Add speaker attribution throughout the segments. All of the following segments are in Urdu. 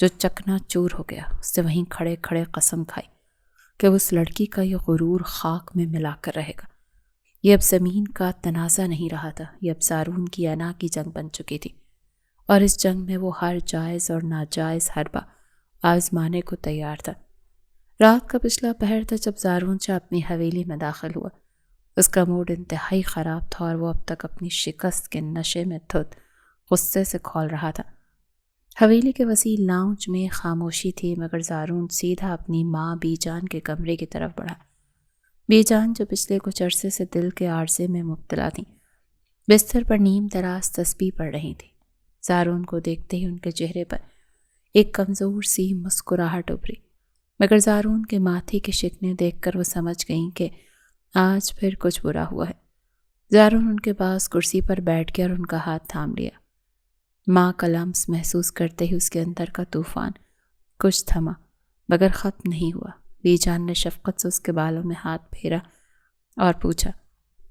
Speaker 1: جو چکنا چور ہو گیا۔ اس نے وہیں کھڑے کھڑے قسم کھائی کہ اس لڑکی کا یہ غرور خاک میں ملا کر رہے گا۔ یہ اب زمین کا تنازع نہیں رہا تھا، یہ اب زارون کی انا کی جنگ بن چکی تھی، اور اس جنگ میں وہ ہر جائز اور ناجائز حربہ آزمانے کو تیار تھا۔ رات کا پچھلا پہر تھا جب زارون شاہ اپنی حویلی میں داخل ہوا۔ اس کا موڈ انتہائی خراب تھا اور وہ اب تک اپنی شکست کے نشے میں دھت غصے سے کھول رہا تھا۔ حویلی کے وسیع لاؤنج میں خاموشی تھی، مگر زارون سیدھا اپنی ماں بی جان کے کمرے کی طرف بڑھا۔ بی جان جو پچھلے کچھ عرصے سے دل کے عارضے میں مبتلا تھیں، بستر پر نیم دراز تسبیح پڑھ رہی تھیں۔ زارون کو دیکھتے ہی ان کے چہرے پر ایک کمزور سی مسکراہٹ ابھری، مگر زارون کے ماتھے کے شکنے دیکھ کر وہ سمجھ گئیں کہ آج پھر کچھ برا ہوا ہے۔ زارون ان کے پاس کرسی پر بیٹھ گیا اور ان کا ہاتھ تھام لیا۔ ماں کا لمس محسوس کرتے ہی اس کے اندر کا طوفان کچھ تھما مگر ختم نہیں ہوا۔ بی جان نے شفقت سے اس کے بالوں میں ہاتھ پھیرا اور پوچھا،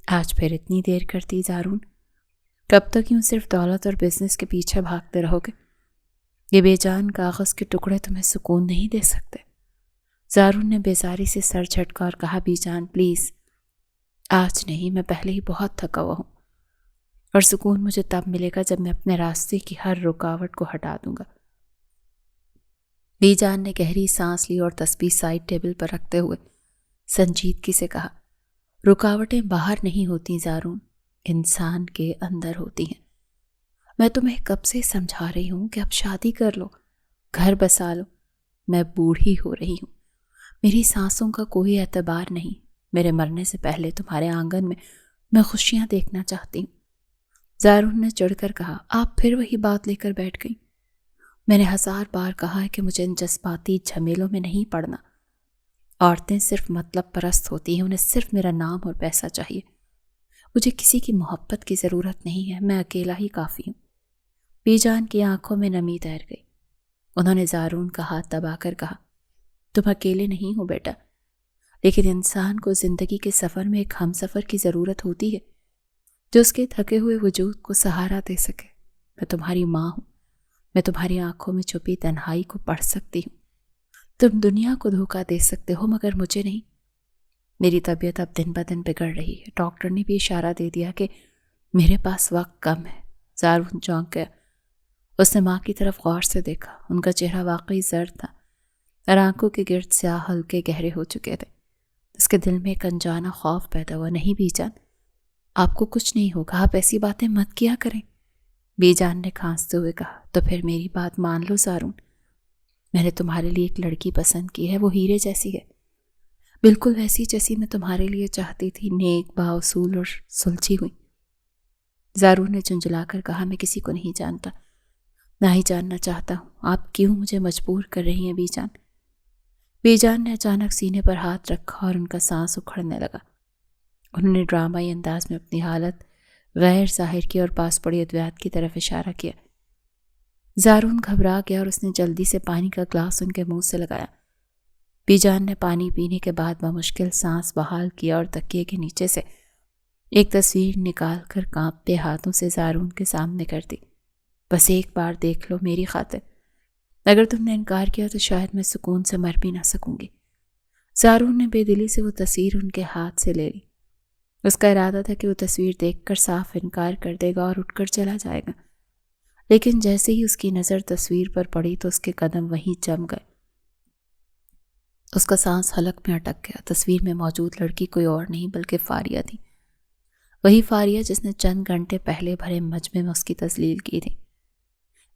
Speaker 1: آج پھر اتنی دیر کرتی زارون؟ کب تک یوں صرف دولت اور بزنس کے پیچھے بھاگتے رہو گے؟ یہ بے جان کاغذ کے ٹکڑے تمہیں سکون نہیں دے سکتے؟ زارون نے بیزاری سے سر جھٹکا اور کہا، بی جان پلیز، آج نہیں، میں پہلے ہی بہت تھکا ہوا ہوں، اور سکون مجھے تب ملے گا جب میں اپنے راستے کی ہر رکاوٹ کو ہٹا دوں گا۔ بی جان نے گہری سانس لی اور تسبیح سائڈ ٹیبل پر رکھتے ہوئے سنجیدگی سے کہا، رکاوٹیں باہر نہیں ہوتی زارون، انسان کے اندر ہوتی ہیں۔ میں تمہیں کب سے سمجھا رہی ہوں کہ اب شادی کر لو، گھر بسا لو۔ میں بوڑھی ہو رہی ہوں، میری سانسوں کا کوئی اعتبار نہیں۔ میرے مرنے سے پہلے تمہارے آنگن میں خوشیاں دیکھنا چاہتی ہوں۔ زارون نے چڑھ کر کہا، آپ پھر وہی بات لے کر بیٹھ گئی۔ میں نے 1000 بار کہا ہے کہ مجھے ان جذباتی جھمیلوں میں نہیں پڑنا۔ عورتیں صرف مطلب پرست ہوتی ہیں، انہیں صرف میرا نام اور پیسہ چاہیے۔ مجھے کسی کی محبت کی ضرورت نہیں ہے، میں اکیلا ہی کافی ہوں۔ بی جان کی آنکھوں میں نمی تیر گئی۔ انہوں نے زارون کا ہاتھ دبا کر کہا، تم اکیلے نہیں ہو بیٹا، لیکن انسان کو زندگی کے سفر میں ایک ہم سفر کی ضرورت ہوتی ہے جو اس کے تھکے ہوئے وجود کو سہارا دے سکے۔ میں تمہاری ماں ہوں، میں تمہاری آنکھوں میں چھپی تنہائی کو پڑھ سکتی ہوں۔ تم دنیا کو دھوکہ دے سکتے ہو مگر مجھے نہیں۔ میری طبیعت اب دن بدن بگڑ رہی ہے، ڈاکٹر نے بھی اشارہ دے دیا کہ میرے پاس وقت کم ہے۔ زارون چونک گیا۔ اس نے ماں کی طرف غور سے دیکھا، ان کا چہرہ واقعی زرد تھا اور آنکھوں کے گرد سیاہ ہلکے گہرے ہو چکے تھے۔ اس کے دل میں ایک انجانا خوف پیدا ہوا، نہیں بی جان، آپ کو کچھ نہیں ہوگا، آپ ایسی باتیں مت کیا کریں۔ بی جان نے کھانستے ہوئے کہا، تو پھر میری بات مان لو زارون، میں نے تمہارے لیے ایک لڑکی پسند کی ہے، وہ ہیرے جیسی ہے، بالکل ویسی جیسی میں تمہارے لیے چاہتی تھی، نیک، بااصول اور سلجھی ہوئی۔ زارون نے جھنجھلا کر کہا، میں کسی کو نہیں جانتا، نہ ہی جاننا چاہتا ہوں، آپ کیوں مجھے مجبور کر رہی ہیں بی جان؟ بی جان نے اچانک سینے پر ہاتھ رکھا اور ان کا سانس اکھڑنے لگا۔ انہوں نے ڈرامائی انداز میں اپنی حالت غیر ظاہر کی اور پاس پڑی ادویات کی طرف اشارہ کیا۔ زارون گھبرا گیا اور اس نے جلدی سے پانی کا گلاس ان کے منہ سے لگایا۔ بی جان نے پانی پینے کے بعد بمشکل سانس بحال کیا اور تکیے کے نیچے سے ایک تصویر نکال کر کانپتے ہاتھوں سے زارون کے سامنے کر دی۔ بس ایک بار دیکھ لو میری خاطر، اگر تم نے انکار کیا تو شاید میں سکون سے مر بھی نہ سکوں گی۔ زارون نے بے دلی سے وہ تصویر ان کے ہاتھ سے لے لی۔ اس کا ارادہ تھا کہ وہ تصویر دیکھ کر صاف انکار کر دے گا اور اٹھ کر چلا جائے گا، لیکن جیسے ہی اس کی نظر تصویر پر پڑی تو اس کے قدم وہیں جم گئے۔ اس کا سانس حلق میں اٹک گیا۔ تصویر میں موجود لڑکی کوئی اور نہیں بلکہ فاریہ تھی، وہی فاریہ جس نے چند گھنٹے پہلے بھرے مجمع میں اس کی تذلیل کی تھی،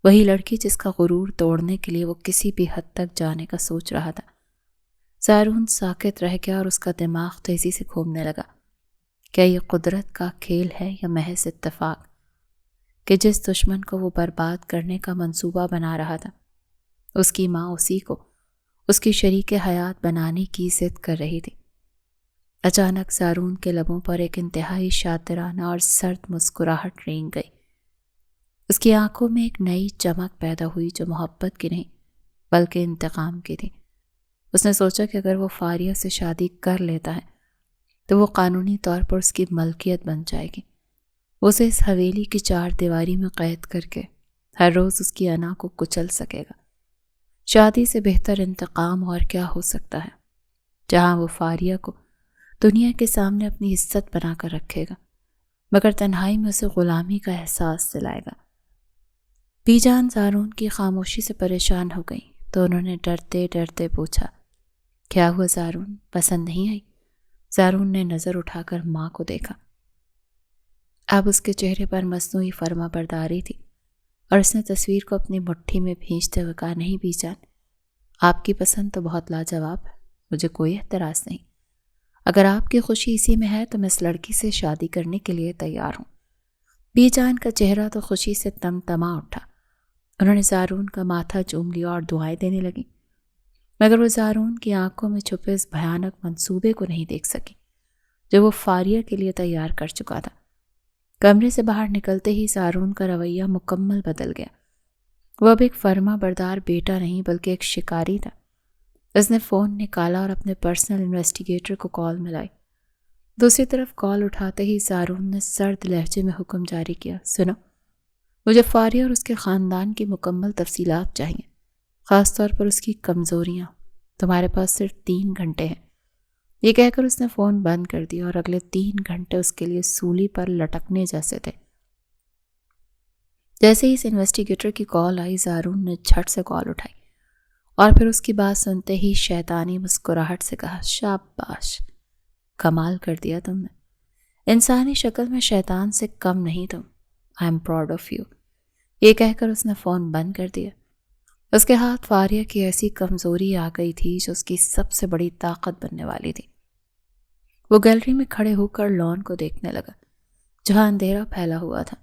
Speaker 1: وہی لڑکی جس کا غرور توڑنے کے لیے وہ کسی بھی حد تک جانے کا سوچ رہا تھا۔ زارون ساکت رہ گیا اور اس کا دماغ تیزی سے گھومنے لگا۔ کیا یہ قدرت کا کھیل ہے یا محض اتفاق کہ جس دشمن کو وہ برباد کرنے کا منصوبہ بنا رہا تھا، اس کی ماں اسی کو اس کی شریک حیات بنانے کی ضد کر رہی تھی؟ اچانک زارون کے لبوں پر ایک انتہائی شاطرانہ اور سرد مسکراہٹ رینگ گئی۔ اس کی آنکھوں میں ایک نئی چمک پیدا ہوئی جو محبت کی نہیں بلکہ انتقام کی تھی۔ اس نے سوچا کہ اگر وہ فاریہ سے شادی کر لیتا ہے تو وہ قانونی طور پر اس کی ملکیت بن جائے گی۔ اسے اس حویلی کی 4 دیواری میں قید کر کے ہر روز اس کی انا کو کچل سکے گا۔ شادی سے بہتر انتقام اور کیا ہو سکتا ہے، جہاں وہ فاریہ کو دنیا کے سامنے اپنی عزت بنا کر رکھے گا مگر تنہائی میں اسے غلامی کا احساس دلائے گا۔ بی جان زارون کی خاموشی سے پریشان ہو گئی تو انہوں نے ڈرتے ڈرتے پوچھا، کیا ہوا زارون، پسند نہیں آئی؟ زارون نے نظر اٹھا کر ماں کو دیکھا۔ اب اس کے چہرے پر مصنوعی فرما برداری تھی اور اس نے تصویر کو اپنی مٹھی میں بھینچتے ہوئے کہا، نہیں بی جان، آپ کی پسند تو بہت لاجواب ہے، مجھے کوئی اعتراض نہیں۔ اگر آپ کی خوشی اسی میں ہے تو میں اس لڑکی سے شادی کرنے کے لیے تیار ہوں۔ بی جان کا چہرہ تو خوشی سے تمتما اٹھا۔ انہوں نے زارون کا ماتھا چوم لیا اور دعائیں دینے لگی، مگر وہ زارون کی آنکھوں میں چھپے اس بھیانک منصوبے کو نہیں دیکھ سکی جو وہ فاریہ کے لیے تیار کر چکا تھا۔ کمرے سے باہر نکلتے ہی زارون کا رویہ مکمل بدل گیا۔ وہ اب ایک فرما بردار بیٹا نہیں بلکہ ایک شکاری تھا۔ اس نے فون نکالا اور اپنے پرسنل انویسٹیگیٹر کو کال ملائی۔ دوسری طرف کال اٹھاتے ہی زارون نے سرد لہجے میں حکم جاری کیا، سنو، مجھے فاریہ اور اس کے خاندان کی مکمل تفصیلات چاہیے، خاص طور پر اس کی کمزوریاں۔ تمہارے پاس صرف 3 گھنٹے ہیں۔ یہ کہہ کر اس نے فون بند کر دیا اور اگلے 3 گھنٹے اس کے لیے سولی پر لٹکنے جیسے تھے۔ جیسے ہی اس انویسٹیگیٹر کی کال آئی، زارون نے جھٹ سے کال اٹھائی اور پھر اس کی بات سنتے ہی شیطانی مسکراہٹ سے کہا، شاباش، کمال کر دیا تم نے، انسانی شکل میں شیطان سے کم نہیں تم، I am proud of you. یہ کہہ کر اس نے فون بند کر دیا۔ اس کے ہاتھ فاریہ کی ایسی کمزوری آ گئی تھی جو اس کی سب سے بڑی طاقت بننے والی تھی۔ وہ گیلری میں کھڑے ہو کر لان کو دیکھنے لگا جہاں اندھیرا پھیلا ہوا تھا۔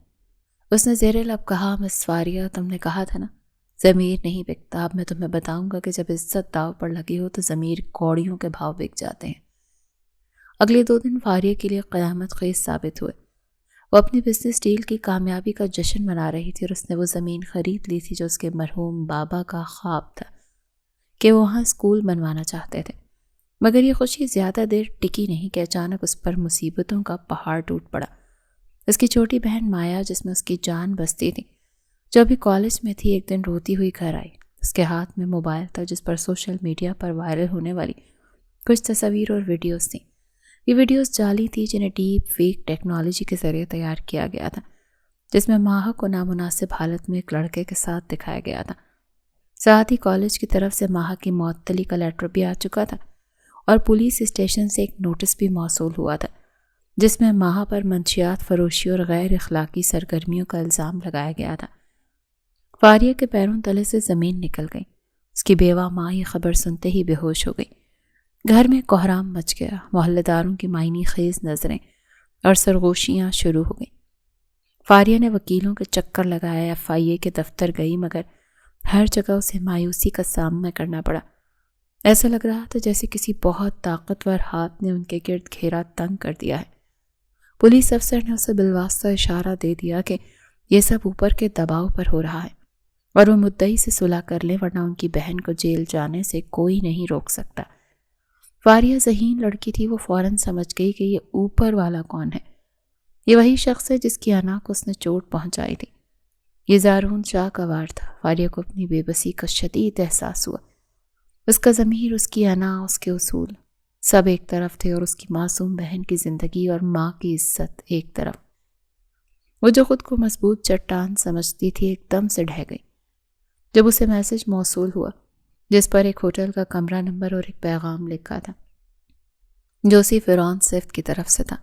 Speaker 1: اس نے زیر لب کہا، مس فاریہ، تم نے کہا تھا نا ضمیر نہیں بکتا، اب میں تمہیں بتاؤں گا کہ جب عزت داؤ پر لگی ہو تو ضمیر کوڑیوں کے بھاؤ بک جاتے ہیں۔ اگلے 2 دن فاریہ کے لیے قیامت خیز ثابت ہوئے۔ وہ اپنی بزنس ڈیل کی کامیابی کا جشن منا رہی تھی اور اس نے وہ زمین خرید لی تھی جو اس کے مرحوم بابا کا خواب تھا کہ وہ وہاں اسکول بنوانا چاہتے تھے۔ مگر یہ خوشی زیادہ دیر ٹکی نہیں کہ اچانک اس پر مصیبتوں کا پہاڑ ٹوٹ پڑا۔ اس کی چھوٹی بہن مایا، جس میں اس کی جان بستی تھی، جو ابھی کالج میں تھی، ایک دن روتی ہوئی گھر آئی۔ اس کے ہاتھ میں موبائل تھا جس پر سوشل میڈیا پر وائرل ہونے والی کچھ تصاویر اور ویڈیوز تھیں۔ یہ ویڈیوز جعلی تھی جنہیں ڈیپ فیک ٹیکنالوجی کے ذریعے تیار کیا گیا تھا، جس میں ماہا کو نامناسب حالت میں ایک لڑکے کے ساتھ دکھایا گیا تھا۔ ساتھ ہی کالج کی طرف سے ماہا کی معطلی کا لیٹر بھی آ چکا تھا اور پولیس اسٹیشن سے ایک نوٹس بھی موصول ہوا تھا جس میں ماہا پر منشیات فروشی اور غیر اخلاقی سرگرمیوں کا الزام لگایا گیا تھا۔ فاریہ کے پیروں تلے سے زمین نکل گئی۔ اس کی بیوہ ماں یہ خبر سنتے ہی بے ہوش ہو گئی۔ گھر میں کوہرام مچ گیا۔ محلے داروں کی معنی خیز نظریں اور سرگوشیاں شروع ہو گئیں۔ فاریہ نے وکیلوں کے چکر لگائے، FIA کے دفتر گئی، مگر ہر جگہ اسے مایوسی کا سامنا کرنا پڑا۔ ایسا لگ رہا تھا جیسے کسی بہت طاقتور ہاتھ نے ان کے گرد گھیرا تنگ کر دیا ہے۔ پولیس افسر نے اسے بالواسطہ اشارہ دے دیا کہ یہ سب اوپر کے دباؤ پر ہو رہا ہے اور وہ مدعی سے صلح کر لیں ورنہ ان کی بہن کو جیل جانے سے کوئی نہیں روک سکتا۔ فاریہ ذہین لڑکی تھی، وہ فوراً سمجھ گئی کہ یہ اوپر والا کون ہے۔ یہ وہی شخص ہے جس کی انا کو اس نے چوٹ پہنچائی تھی۔ یہ زارون شاہ کا وار تھا۔ فاریہ کو اپنی بے بسی کا شدید احساس ہوا۔ اس کا ضمیر، اس کی انا، اس کے اصول سب ایک طرف تھے اور اس کی معصوم بہن کی زندگی اور ماں کی عزت ایک طرف۔ وہ جو خود کو مضبوط چٹان سمجھتی تھی ایک دم سے ڈھہ گئی جب اسے میسج موصول ہوا جس پر ایک ہوٹل کا کمرہ نمبر اور ایک پیغام لکھا تھا جو اسی فرعون صفت کی طرف سے تھا۔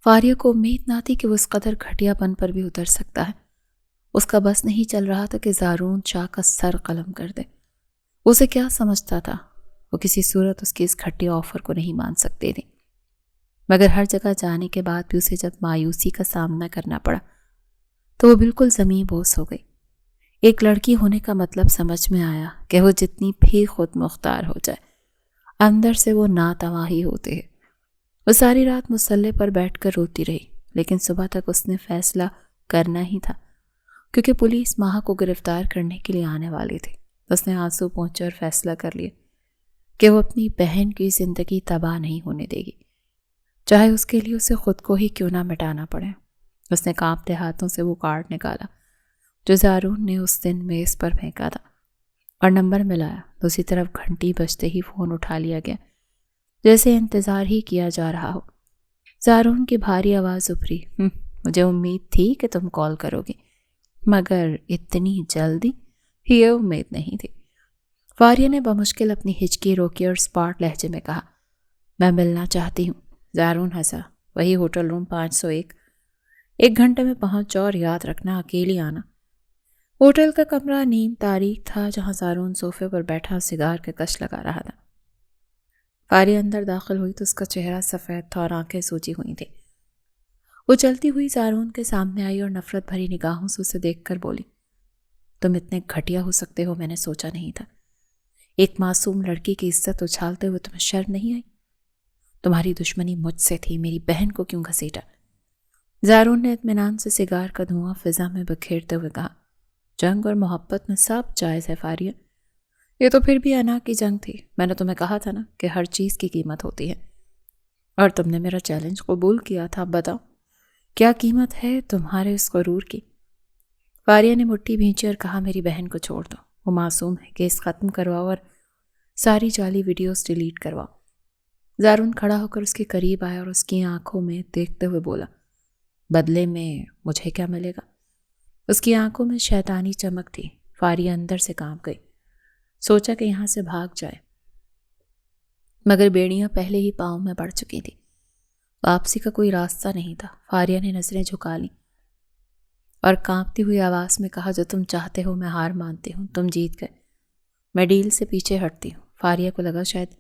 Speaker 1: فاریہ کو امید نہ تھی کہ وہ اس قدر گھٹیا پن پر بھی اتر سکتا ہے۔ اس کا بس نہیں چل رہا تھا کہ زارون شاہ کا سر قلم کر دے۔ اسے کیا سمجھتا تھا؟ وہ کسی صورت اس کی اس گھٹیا آفر کو نہیں مان سکتی تھی، مگر ہر جگہ جانے کے بعد بھی اسے جب مایوسی کا سامنا کرنا پڑا تو وہ بالکل زمیں بوس ہو گئی۔ ایک لڑکی ہونے کا مطلب سمجھ میں آیا کہ وہ جتنی بھی خود مختار ہو جائے، اندر سے وہ ناتواں ہی ہوتے ہیں۔ وہ ساری رات مصلے پر بیٹھ کر روتی رہی، لیکن صبح تک اس نے فیصلہ کرنا ہی تھا کیونکہ پولیس ماہا کو گرفتار کرنے کے لیے آنے والی تھی۔ اس نے آنسو پہنچے اور فیصلہ کر لیا کہ وہ اپنی بہن کی زندگی تباہ نہیں ہونے دے گی، چاہے اس کے لیے اسے خود کو ہی کیوں نہ مٹانا پڑے۔ اس نے کانپتے ہاتھوں سے وہ کارڈ نکالا جو زارون نے اس دن میز پر پھینکا تھا اور نمبر ملایا۔ دوسری طرف گھنٹی بجتے ہی فون اٹھا لیا گیا، جیسے انتظار ہی کیا جا رہا ہو۔ زارون کی بھاری آواز ابھری، مجھے امید تھی کہ تم کال کرو گی، مگر اتنی جلدی یہ امید نہیں تھی۔ فاریہ نے بمشکل اپنی ہچکی روکی اور اسپاٹ لہجے میں کہا، میں ملنا چاہتی ہوں۔ زارون ہنسا، وہی ہوٹل روم 501، 1 گھنٹے میں پہنچ جاؤ اور یاد رکھنا اکیلی آنا۔ ہوٹل کا کمرہ نیم تاریک تھا، جہاں زارون صوفے پر بیٹھا سگار کے کش لگا رہا تھا۔ فاریہ اندر داخل ہوئی تو اس کا چہرہ سفید تھا اور آنکھیں سوجی ہوئی تھیں۔ وہ چلتی ہوئی زارون کے سامنے آئی اور نفرت بھری نگاہوں سے اسے دیکھ کر بولی، تم اتنے گھٹیا ہو سکتے ہو میں نے سوچا نہیں تھا۔ ایک معصوم لڑکی کی عزت اچھالتے ہوئے تمہیں شرم نہیں آئی؟ تمہاری دشمنی مجھ سے تھی، میری بہن کو کیوں گھسیٹا؟ زارون نے اطمینان سے سگار کا دھواں فضا میں بکھیرتے ہوئے کہا، جنگ اور محبت میں سب جائز ہے فاریہ، یہ تو پھر بھی انا کی جنگ تھی۔ میں نے تمہیں کہا تھا نا کہ ہر چیز کی قیمت ہوتی ہے، اور تم نے میرا چیلنج قبول کیا تھا۔ بتاؤ کیا قیمت ہے تمہارے اس غرور کی؟ فاریہ نے مٹھی بھینچی اور کہا، میری بہن کو چھوڑ دو، وہ معصوم ہے، کیس ختم کرواؤ اور ساری جعلی ویڈیوز ڈیلیٹ کرواؤ۔ زارون کھڑا ہو کر اس کے قریب آیا اور اس کی آنکھوں میں دیکھتے ہوئے بولا، بدلے میں مجھے کیا ملے گا؟ اس کی آنکھوں میں شیطانی چمک تھی۔ فاریہ اندر سے کانپ گئی، سوچا کہ یہاں سے بھاگ جائے، مگر بیڑیاں پہلے ہی پاؤں میں پڑ چکی تھی، واپسی کا کوئی راستہ نہیں تھا۔ فاریہ نے نظریں جھکا لیں اور کانپتی ہوئی آواز میں کہا، جو تم چاہتے ہو میں ہار مانتی ہوں، تم جیت گئے، میں ڈیل سے پیچھے ہٹتی ہوں۔ فاریہ کو لگا شاید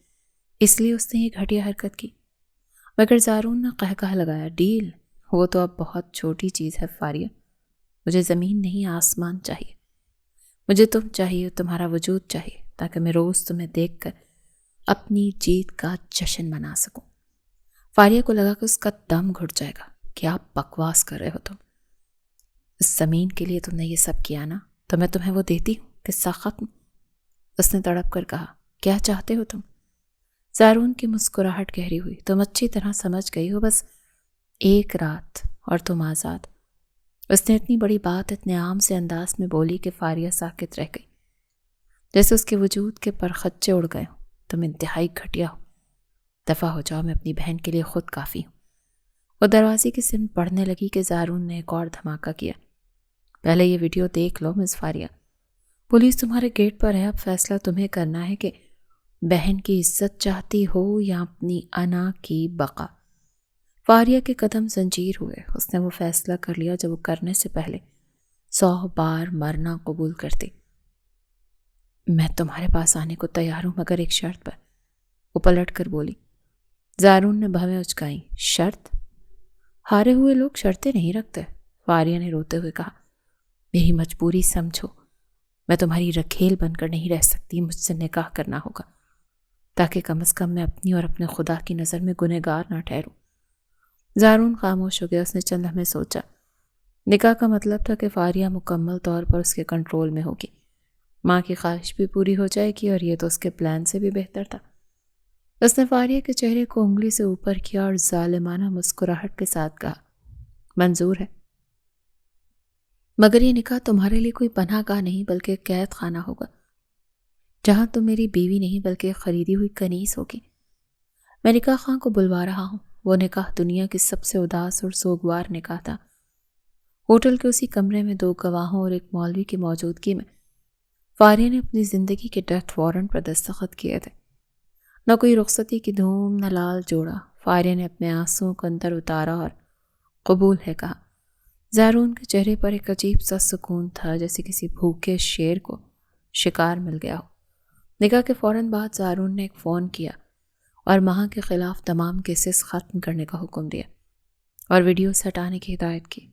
Speaker 1: اس لیے اس نے یہ گھٹیا حرکت کی، مگر زارون نے قہقہ لگایا، ڈیل؟ وہ تو اب بہت چھوٹی چیز ہے فاریہ، مجھے زمین نہیں آسمان چاہیے، مجھے تم چاہیے، تمہارا وجود چاہیے، تاکہ میں روز تمہیں دیکھ کر اپنی جیت کا جشن منا سکوں۔ فاریہ کو لگا کہ اس کا دم گھٹ جائے گا، کیا بکواس کر رہے ہو تم؟ اس زمین کے لیے تم نے یہ سب کیا نا، تو میں تمہیں وہ دیتی ہوں، قصہ ختم۔ اس نے تڑپ کر کہا، کیا چاہتے ہو تم؟ زارون کی مسکراہٹ گہری ہوئی، تم اچھی طرح سمجھ گئی ہو، بس ایک رات اور تم آزاد۔ اس نے اتنی بڑی بات اتنے عام سے انداز میں بولی کہ فاریہ ساکت رہ گئی، جیسے اس کے وجود کے پرخچے اڑ گئے ہوں۔ تم انتہائی گھٹیا ہو، دفع ہو جاؤ، میں اپنی بہن کے لیے خود کافی ہوں۔ وہ دروازے کی سمت بڑھنے لگی کہ زارون نے ایک اور دھماکہ کیا، پہلے یہ ویڈیو دیکھ لو مس فاریہ، پولیس تمہارے گیٹ پر ہے، اب فیصلہ تمہیں کرنا ہے کہ بہن کی عزت چاہتی ہو یا اپنی انا کی بقا۔ فاریہ کے قدم زنجیر ہوئے، اس نے وہ فیصلہ کر لیا جو وہ کرنے سے پہلے 100 بار مرنا قبول کرتی۔ میں تمہارے پاس آنے کو تیار ہوں، مگر ایک شرط پر۔ وہ پلٹ کر بولی۔ زارون نے بھویں اچکائیں، شرط؟ ہارے ہوئے لوگ شرطیں نہیں رکھتے، فاریہ نے روتے ہوئے کہا، میری مجبوری سمجھو، میں تمہاری رکھیل بن کر نہیں رہ سکتی، مجھ سے نکاح کرنا ہوگا، تاکہ کم از کم میں اپنی اور اپنے خدا کی نظر میں گنہگار نہ ٹھہروں۔ زارون خاموش ہو گیا، اس نے چند لمحے سوچا۔ نکاح کا مطلب تھا کہ فاریہ مکمل طور پر اس کے کنٹرول میں ہوگی، ماں کی خواہش بھی پوری ہو جائے گی، اور یہ تو اس کے پلان سے بھی بہتر تھا۔ اس نے فاریہ کے چہرے کو انگلی سے اوپر کیا اور ظالمانہ مسکراہٹ کے ساتھ کہا، منظور ہے، مگر یہ نکاح تمہارے لیے کوئی پناہ گاہ نہیں بلکہ قید خانہ ہوگا، جہاں تم میری بیوی نہیں بلکہ خریدی ہوئی کنیز ہوگی۔ میں نکاح خاں کو بلوا رہا ہوں۔ وہ نکاح دنیا کی سب سے اداس اور سوگوار نکاح تھا۔ ہوٹل کے اسی کمرے میں 2 گواہوں اور ایک مولوی کی موجودگی میں فاریہ نے اپنی زندگی کے ڈیتھ وارنٹ پر دستخط کیے تھے۔ نہ کوئی رخصتی کی دھوم، نہ لال جوڑا۔ فاریہ نے اپنے آنسوؤں کو اندر اتارا اور قبول ہے کہا۔ زارون کے چہرے پر ایک عجیب سا سکون تھا، جیسے کسی بھوکے شیر کو شکار مل گیا ہو۔ نکاح کے فوراً بعد زارون نے ایک فون کیا اور ماں کے خلاف تمام کیسز ختم کرنے کا حکم دیا اور ویڈیوز ہٹانے کی ہدایت کی۔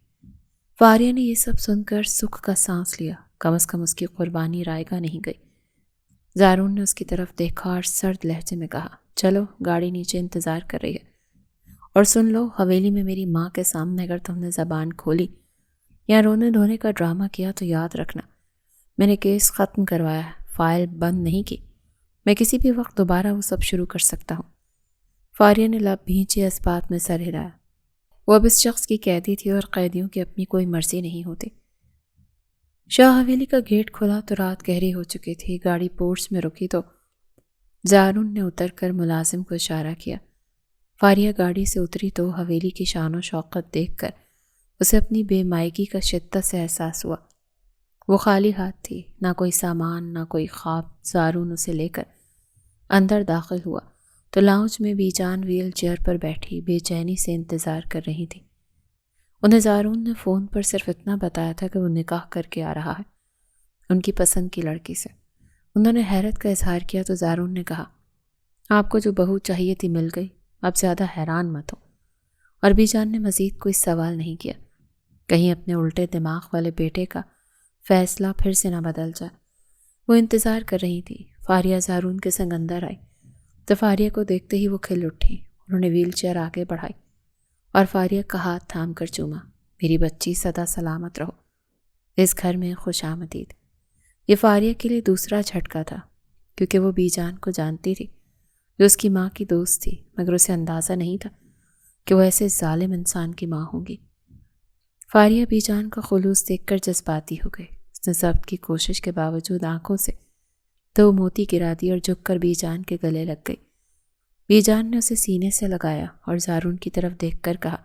Speaker 1: فاریہ نے یہ سب سن کر سکھ کا سانس لیا، کم از کم اس کی قربانی رائگاں نہیں گئی۔ زارون نے اس کی طرف دیکھا اور سرد لہجے میں کہا، چلو گاڑی نیچے انتظار کر رہی ہے، اور سن لو، حویلی میں میری ماں کے سامنے اگر تم نے زبان کھولی یا رونے دھونے کا ڈرامہ کیا تو یاد رکھنا، میں نے کیس ختم کروایا ہے، فائل بند نہیں کی، میں کسی بھی وقت دوبارہ وہ سب شروع کر سکتا ہوں۔ فاریہ نے لب بھینچے، اس بات میں سر ہلایا۔ وہ اب اس شخص کی قیدی تھی اور قیدیوں کی اپنی کوئی مرضی نہیں ہوتی۔ شاہ حویلی کا گیٹ کھلا تو رات گہری ہو چکی تھی۔ گاڑی پورچ میں رکی تو زارون نے اتر کر ملازم کو اشارہ کیا۔ فاریہ گاڑی سے اتری تو حویلی کی شان و شوکت دیکھ کر اسے اپنی بے مائگی کا شدت سے احساس ہوا۔ وہ خالی ہاتھ تھی، نہ کوئی سامان نہ کوئی خواب۔ زارون اسے لے کر اندر داخل ہوا تو لاؤنج میں بی جان ویل چیئر پر بیٹھی بے چینی سے انتظار کر رہی تھی۔ انہیں زارون نے فون پر صرف اتنا بتایا تھا کہ وہ نکاح کر کے آ رہا ہے ان کی پسند کی لڑکی سے۔ انہوں نے حیرت کا اظہار کیا تو زارون نے کہا، آپ کو جو بہو چاہیے تھی مل گئی، اب زیادہ حیران مت ہو۔ اور بی جان نے مزید کوئی سوال نہیں کیا، کہیں اپنے الٹے دماغ والے بیٹے کا فیصلہ پھر سے نہ بدل جائے۔ وہ انتظار کر رہی تھی۔ فاریہ زارون کے سنگ اندر آئی تو فاریہ کو دیکھتے ہی وہ کھل اٹھی۔ انہوں نے ویل چیئر آگے بڑھائی اور فاریہ کا ہاتھ تھام کر چوما۔ میری بچی سدا سلامت رہو، اس گھر میں خوش آمدید۔ یہ فاریہ کے لیے دوسرا جھٹکا تھا، کیونکہ وہ بی جان کو جانتی تھی جو اس کی ماں کی دوست تھی، مگر اسے اندازہ نہیں تھا کہ وہ ایسے ظالم انسان کی ماں ہوں گی۔ فاریہ بی جان کا خلوص دیکھ کر جذباتی ہو گئی۔ اس نے ضبط کی کوشش کے باوجود آنکھوں سے دو موتی گرا دی اور جھک کر بی جان کے گلے لگ گئی۔ بی جان نے اسے سینے سے لگایا اور زارون کی طرف دیکھ کر کہا،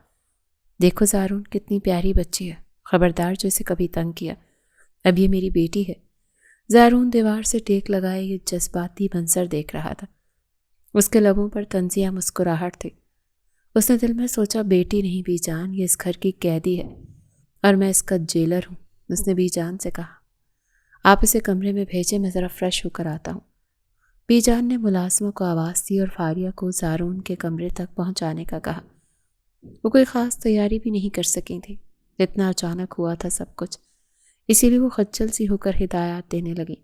Speaker 1: دیکھو زارون کتنی پیاری بچی ہے، خبردار جو اسے کبھی تنگ کیا، اب یہ میری بیٹی ہے۔ زارون دیوار سے ٹیک لگائے یہ جذباتی منظر دیکھ رہا تھا۔ اس کے لبوں پر طنزیہ مسکراہٹ تھی۔ اس نے دل میں سوچا، بیٹی نہیں بی جان، یہ اس گھر کی قیدی ہے اور میں اس کا جیلر ہوں۔ اس نے بی جان سے کہا، آپ اسے کمرے میں بھیجیں، میں ذرا فریش ہو کر آتا ہوں۔ بی جان نے ملازموں کو آواز دی اور فاریہ کو زارون کے کمرے تک پہنچانے کا کہا۔ وہ کوئی خاص تیاری بھی نہیں کر سکی تھی، اتنا اچانک ہوا تھا سب کچھ، اسی لیے وہ خجل سی ہو کر ہدایات دینے لگی۔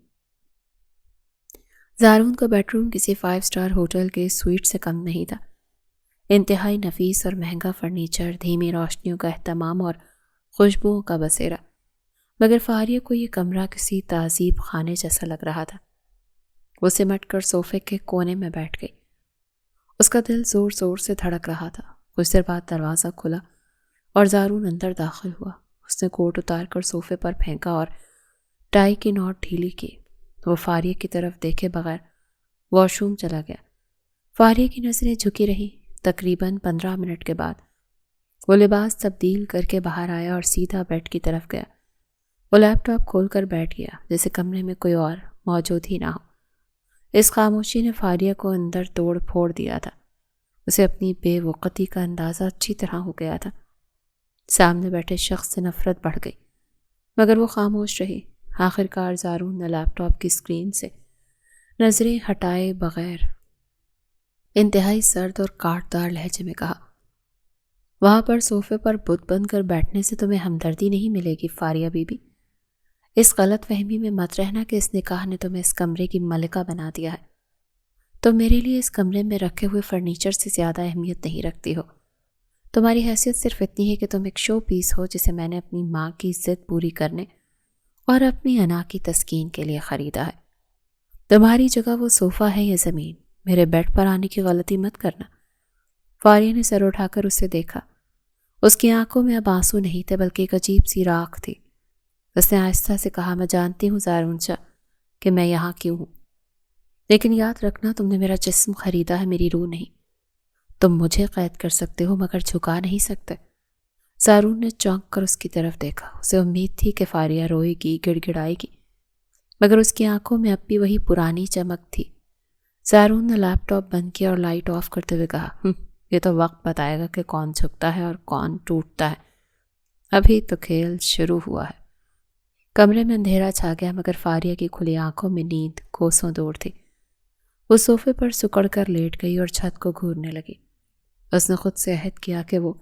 Speaker 1: زارون کا بیڈ روم کسی 5 اسٹار ہوٹل کے سویٹ سے کم نہیں تھا۔ انتہائی نفیس اور مہنگا فرنیچر، دھیمی روشنیوں کا اہتمام اور خوشبوؤں کا بسیرا، مگر فاریہ کو یہ کمرہ کسی تہذیب خانے جیسا لگ رہا تھا۔ وہ سمٹ کر صوفے کے کونے میں بیٹھ گئی۔ اس کا دل زور زور سے دھڑک رہا تھا۔ کچھ دیر بعد دروازہ کھلا اور زارون اندر داخل ہوا۔ اس نے کوٹ اتار کر صوفے پر پھینکا اور ٹائی کی نوٹ ڈھیلی کی۔ وہ فاریہ کی طرف دیکھے بغیر واش روم چلا گیا۔ فاریہ کی نظریں جھکی رہیں۔ تقریباً 15 منٹ کے بعد وہ لباس تبدیل کر کے باہر آیا اور سیدھا بیڈ کی طرف گیا۔ وہ لیپ ٹاپ کھول کر بیٹھ گیا، جیسے کمرے میں کوئی اور موجود ہی نہ ہو۔ اس خاموشی نے فاریہ کو اندر توڑ پھوڑ دیا تھا۔ اسے اپنی بے وقتی کا اندازہ اچھی طرح ہو گیا تھا۔ سامنے بیٹھے شخص سے نفرت بڑھ گئی، مگر وہ خاموش رہی۔ آخرکار زارون نے لیپ ٹاپ کی اسکرین سے نظریں ہٹائے بغیر انتہائی سرد اور کاٹدار لہجے میں کہا، وہاں پر صوفے پر بت بن کر بیٹھنے سے تمہیں ہمدردی نہیں ملے گی فاریہ بی بی۔ اس غلط فہمی میں مت رہنا کہ اس نکاح نے تمہیں اس کمرے کی ملکہ بنا دیا ہے۔ تم میرے لیے اس کمرے میں رکھے ہوئے فرنیچر سے زیادہ اہمیت نہیں رکھتی ہو۔ تمہاری حیثیت صرف اتنی ہے کہ تم ایک شو پیس ہو جسے میں نے اپنی ماں کی ضد پوری کرنے اور اپنی انا کی تسکین کے لیے خریدا ہے۔ تمہاری جگہ وہ صوفہ ہے یا زمین، میرے بیڈ پر آنے کی غلطی مت کرنا۔ فاریہ نے سر اٹھا کر اسے دیکھا۔ اس کی آنکھوں میں اب آنسو نہیں تھے بلکہ ایک عجیب سی راکھ تھی۔ اس نے آہستہ سے کہا، میں جانتی ہوں زارون شاہ کہ میں یہاں کیوں ہوں، لیکن یاد رکھنا تم نے میرا جسم خریدا ہے، میری روح نہیں۔ تم مجھے قید کر سکتے ہو مگر جھکا نہیں سکتے۔ زارون نے چونک کر اس کی طرف دیکھا۔ اسے امید تھی کہ فاریہ روئے گی، گڑ گڑائے گی، مگر اس کی آنکھوں میں اب بھی وہی پرانی چمک تھی۔ زارون نے لیپ ٹاپ بند کیا اور لائٹ آف کرتے ہوئے کہا، یہ تو وقت بتائے گا کہ کون جھکتا ہے اور کون ٹوٹتا ہے، ابھی تو کھیل شروع ہوا ہے۔ کمرے میں اندھیرا چھا گیا مگر فاریہ کی کھلی آنکھوں میں نیند کوسوں دور تھی۔ وہ صوفے پر سکڑ کر لیٹ گئی اور چھت کو گھورنے لگی۔ اس نے خود سے عہد کیا کہ وہ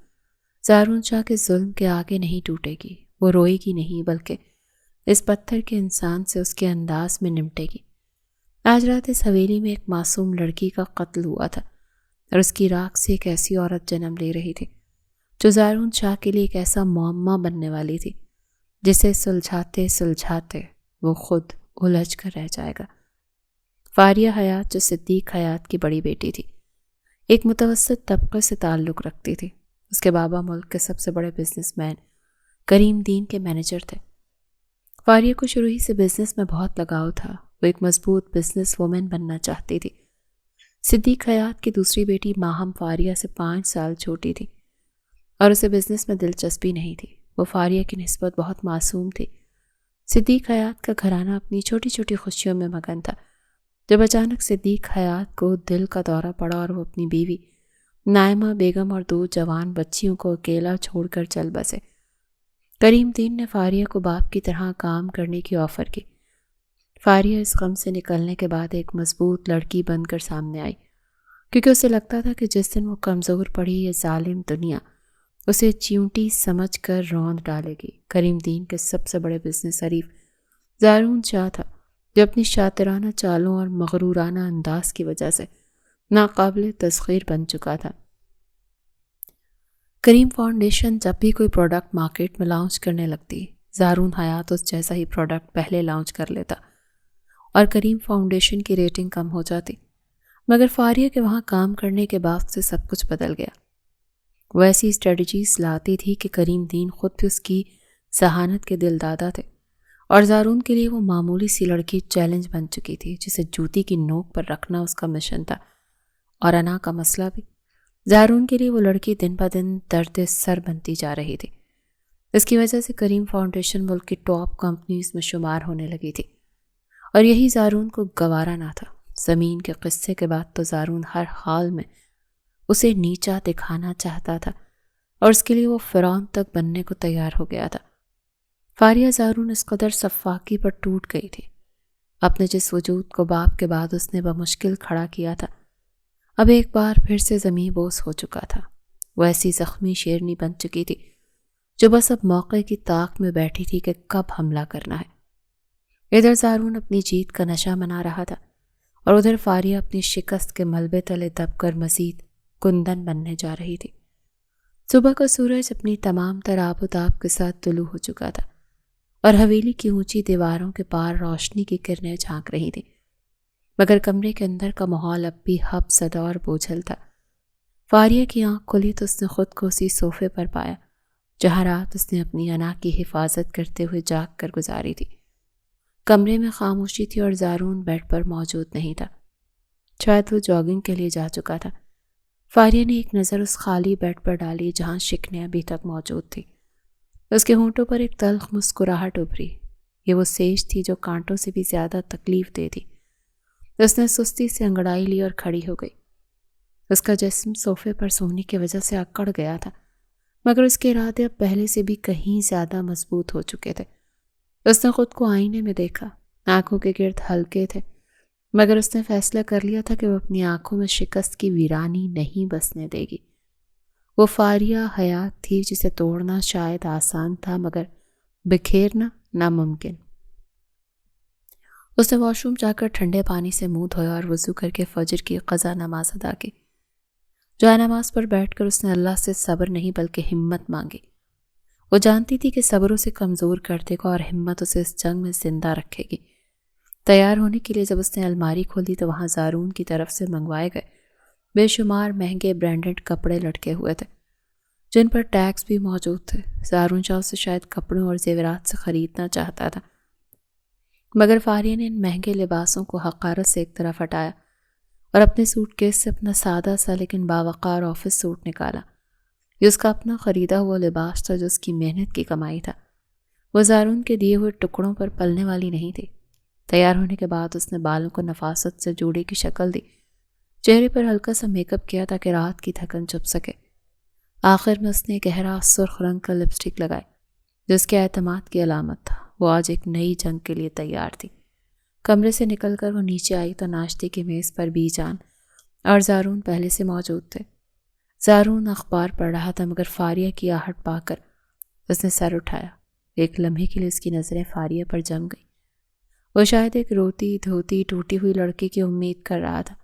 Speaker 1: زارون شاہ کے ظلم کے آگے نہیں ٹوٹے گی۔ وہ روئے گی نہیں بلکہ اس پتھر کے انسان سے اس کے انداز میں نمٹے گی۔ آج رات اس حویلی میں ایک معصوم لڑکی کا قتل ہوا تھا اور اس کی راکھ سے ایک ایسی عورت جنم لے رہی تھی جو زارون شاہ کے لیے ایک ایسا معمہ بننے والی تھی جسے سلجھاتے سلجھاتے وہ خود الجھ کر رہ جائے گا۔ فاریہ حیات جو صدیق حیات کی بڑی بیٹی تھی، ایک متوسط طبقے سے تعلق رکھتی تھی۔ اس کے بابا ملک کے سب سے بڑے بزنس مین کریم دین کے مینیجر تھے۔ فاریہ کو شروع ہی سے بزنس میں بہت لگاؤ تھا۔ وہ ایک مضبوط بزنس وومن بننا چاہتی تھی۔ صدیق حیات کی دوسری بیٹی ماہم فاریہ سے 5 سال چھوٹی تھی اور اسے بزنس میں دلچسپی نہیں تھی۔ وہ فاریہ کی نسبت بہت معصوم تھی۔ صدیق حیات کا گھرانہ اپنی چھوٹی چھوٹی خوشیوں میں مگن تھا۔ جب اچانک صدیق حیات کو دل کا دورہ پڑا اور وہ اپنی بیوی نائمہ بیگم اور 2 جوان بچیوں کو اکیلا چھوڑ کر چل بسے۔ کریم دین نے فاریہ کو باپ کی طرح کام کرنے کی آفر کی۔ فاریہ اس غم سے نکلنے کے بعد ایک مضبوط لڑکی بن کر سامنے آئی، کیونکہ اسے لگتا تھا کہ جس دن وہ کمزور پڑی یہ ظالم دنیا اسے چیونٹی سمجھ کر روند ڈالے گی۔ کریم دین کے سب سے بڑے بزنس حریف زارون شاہ تھا، جو اپنی شاطرانہ چالوں اور مغرورانہ انداز کی وجہ سے ناقابل تسخیر بن چکا تھا۔ کریم فاؤنڈیشن جب بھی کوئی پروڈکٹ مارکیٹ میں لانچ کرنے لگتی، زارون حیات اس جیسا ہی پروڈکٹ پہلے لانچ کر لیتا اور کریم فاؤنڈیشن کی ریٹنگ کم ہو جاتی۔ مگر فاریہ کے وہاں کام کرنے کے بعد سے سب کچھ بدل گیا۔ وہ ایسی اسٹریٹجیز لاتی تھی کہ کریم دین خود بھی اس کی ذہانت کے دل دادا تھے، اور زارون کے لیے وہ معمولی سی لڑکی چیلنج بن چکی تھی جسے جوتی کی نوک پر رکھنا اس کا مشن تھا، اور انا کا مسئلہ بھی۔ زارون کے لیے وہ لڑکی دن بہ دن درد سر بنتی جا رہی تھی۔ اس کی وجہ سے کریم فاؤنڈیشن ملک کی ٹاپ کمپنیز میں شمار ہونے لگی تھی، اور یہی زارون کو گوارا نہ تھا۔ زمین کے قصے کے بعد تو زارون ہر حال میں اسے نیچا دکھانا چاہتا تھا، اور اس کے لیے وہ فرعون تک بننے کو تیار ہو گیا تھا۔ فاریہ زارون اس قدر سفاکی پر ٹوٹ گئی تھی۔ اپنے جس وجود کو باپ کے بعد اس نے بمشکل کھڑا کیا تھا، اب ایک بار پھر سے زمیں بوس ہو چکا تھا۔ وہ ایسی زخمی شیرنی بن چکی تھی جو بس اب موقع کی طاق میں بیٹھی تھی کہ کب حملہ کرنا ہے۔ ادھر زارون اپنی جیت کا نشہ منا رہا تھا، اور ادھر فاریہ اپنی شکست کے ملبے تلے دب کر مزید کندن بننے جا رہی تھی۔ صبح کا سورج اپنی تمام تر آب و تاب کے ساتھ طلوع ہو چکا تھا، اور حویلی کی اونچی دیواروں کے پار روشنی کی کرنیں جھانک رہی تھیں، مگر کمرے کے اندر کا ماحول اب بھی ہب زدہ اور بوجھل تھا۔ فاریہ کی آنکھ کھلی تو اس نے خود کو اسی صوفے پر پایا جہاں رات اس نے اپنی انا کی حفاظت کرتے ہوئے جاگ کر گزاری تھی۔ کمرے میں خاموشی تھی اور زارون بیڈ پر موجود نہیں تھا، شاید وہ جاگنگ کے لیے جا چکا تھا۔ فاریہ نے ایک نظر اس خالی بیڈ پر ڈالی جہاں شکنیں ابھی تک موجود تھی۔ اس کے ہونٹوں پر ایک تلخ مسکراہٹ ابھری۔ یہ وہ سیج تھی جو کانٹوں سے بھی زیادہ تکلیف دے تھی۔ اس نے سستی سے انگڑائی لی اور کھڑی ہو گئی۔ اس کا جسم صوفے پر سونے کی وجہ سے اکڑ گیا تھا، مگر اس کے ارادے اب پہلے سے بھی کہیں زیادہ مضبوط ہو چکے تھے۔ اس نے خود کو آئینے میں دیکھا، آنکھوں کے گرد ہلکے تھے، مگر اس نے فیصلہ کر لیا تھا کہ وہ اپنی آنکھوں میں شکست کی ویرانی نہیں بسنے دے گی۔ وہ فاریہ حیات تھی جسے توڑنا شاید آسان تھا مگر بکھیرنا ناممکن۔ اس نے واش روم جا کر ٹھنڈے پانی سے منہ دھویا اور وضو کر کے فجر کی قضا نماز ادا کی۔ جائے نماز پر بیٹھ کر اس نے اللہ سے صبر نہیں بلکہ ہمت مانگی۔ وہ جانتی تھی کہ صبر اسے کمزور کر دے گا اور ہمت اسے اس جنگ میں زندہ رکھے گی۔ تیار ہونے کے لیے جب اس نے الماری کھولی تو وہاں زارون کی طرف سے منگوائے گئے بے شمار مہنگے برانڈڈ کپڑے لٹکے ہوئے تھے جن پر ٹیگز بھی موجود تھے۔ زارون شاہ اسے شاید کپڑوں اور زیورات سے خریدنا چاہتا تھا، مگر فاریہ نے ان مہنگے لباسوں کو حقارت سے ایک طرف ہٹایا اور اپنے سوٹ کیس سے اپنا سادہ سا لیکن باوقار آفس سوٹ نکالا۔ یہ اس کا اپنا خریدا ہوا لباس تھا جو اس کی محنت کی کمائی تھا۔ وہ زارون کے دیے ہوئے ٹکڑوں پر پلنے والی نہیں تھی۔ تیار ہونے کے بعد اس نے بالوں کو نفاست سے جوڑے کی شکل دی، چہرے پر ہلکا سا میک اپ کیا تاکہ رات کی تھکن چھپ سکے۔ آخر میں اس نے گہرا سرخ رنگ کا لپسٹک لگائی جس کے اعتماد کی علامت تھا۔ وہ آج ایک نئی جنگ کے لیے تیار تھی۔ کمرے سے نکل کر وہ نیچے آئی تو ناشتے کی میز پر بی جان اور زارون پہلے سے موجود تھے۔ زارون اخبار پڑھ رہا تھا مگر فاریہ کی آہٹ پا کر اس نے سر اٹھایا۔ ایک لمحے کے لیے اس کی نظریں فاریہ پر جم گئی۔ وہ شاید ایک روتی دھوتی ٹوٹی ہوئی لڑکی کی امید کر رہا تھا،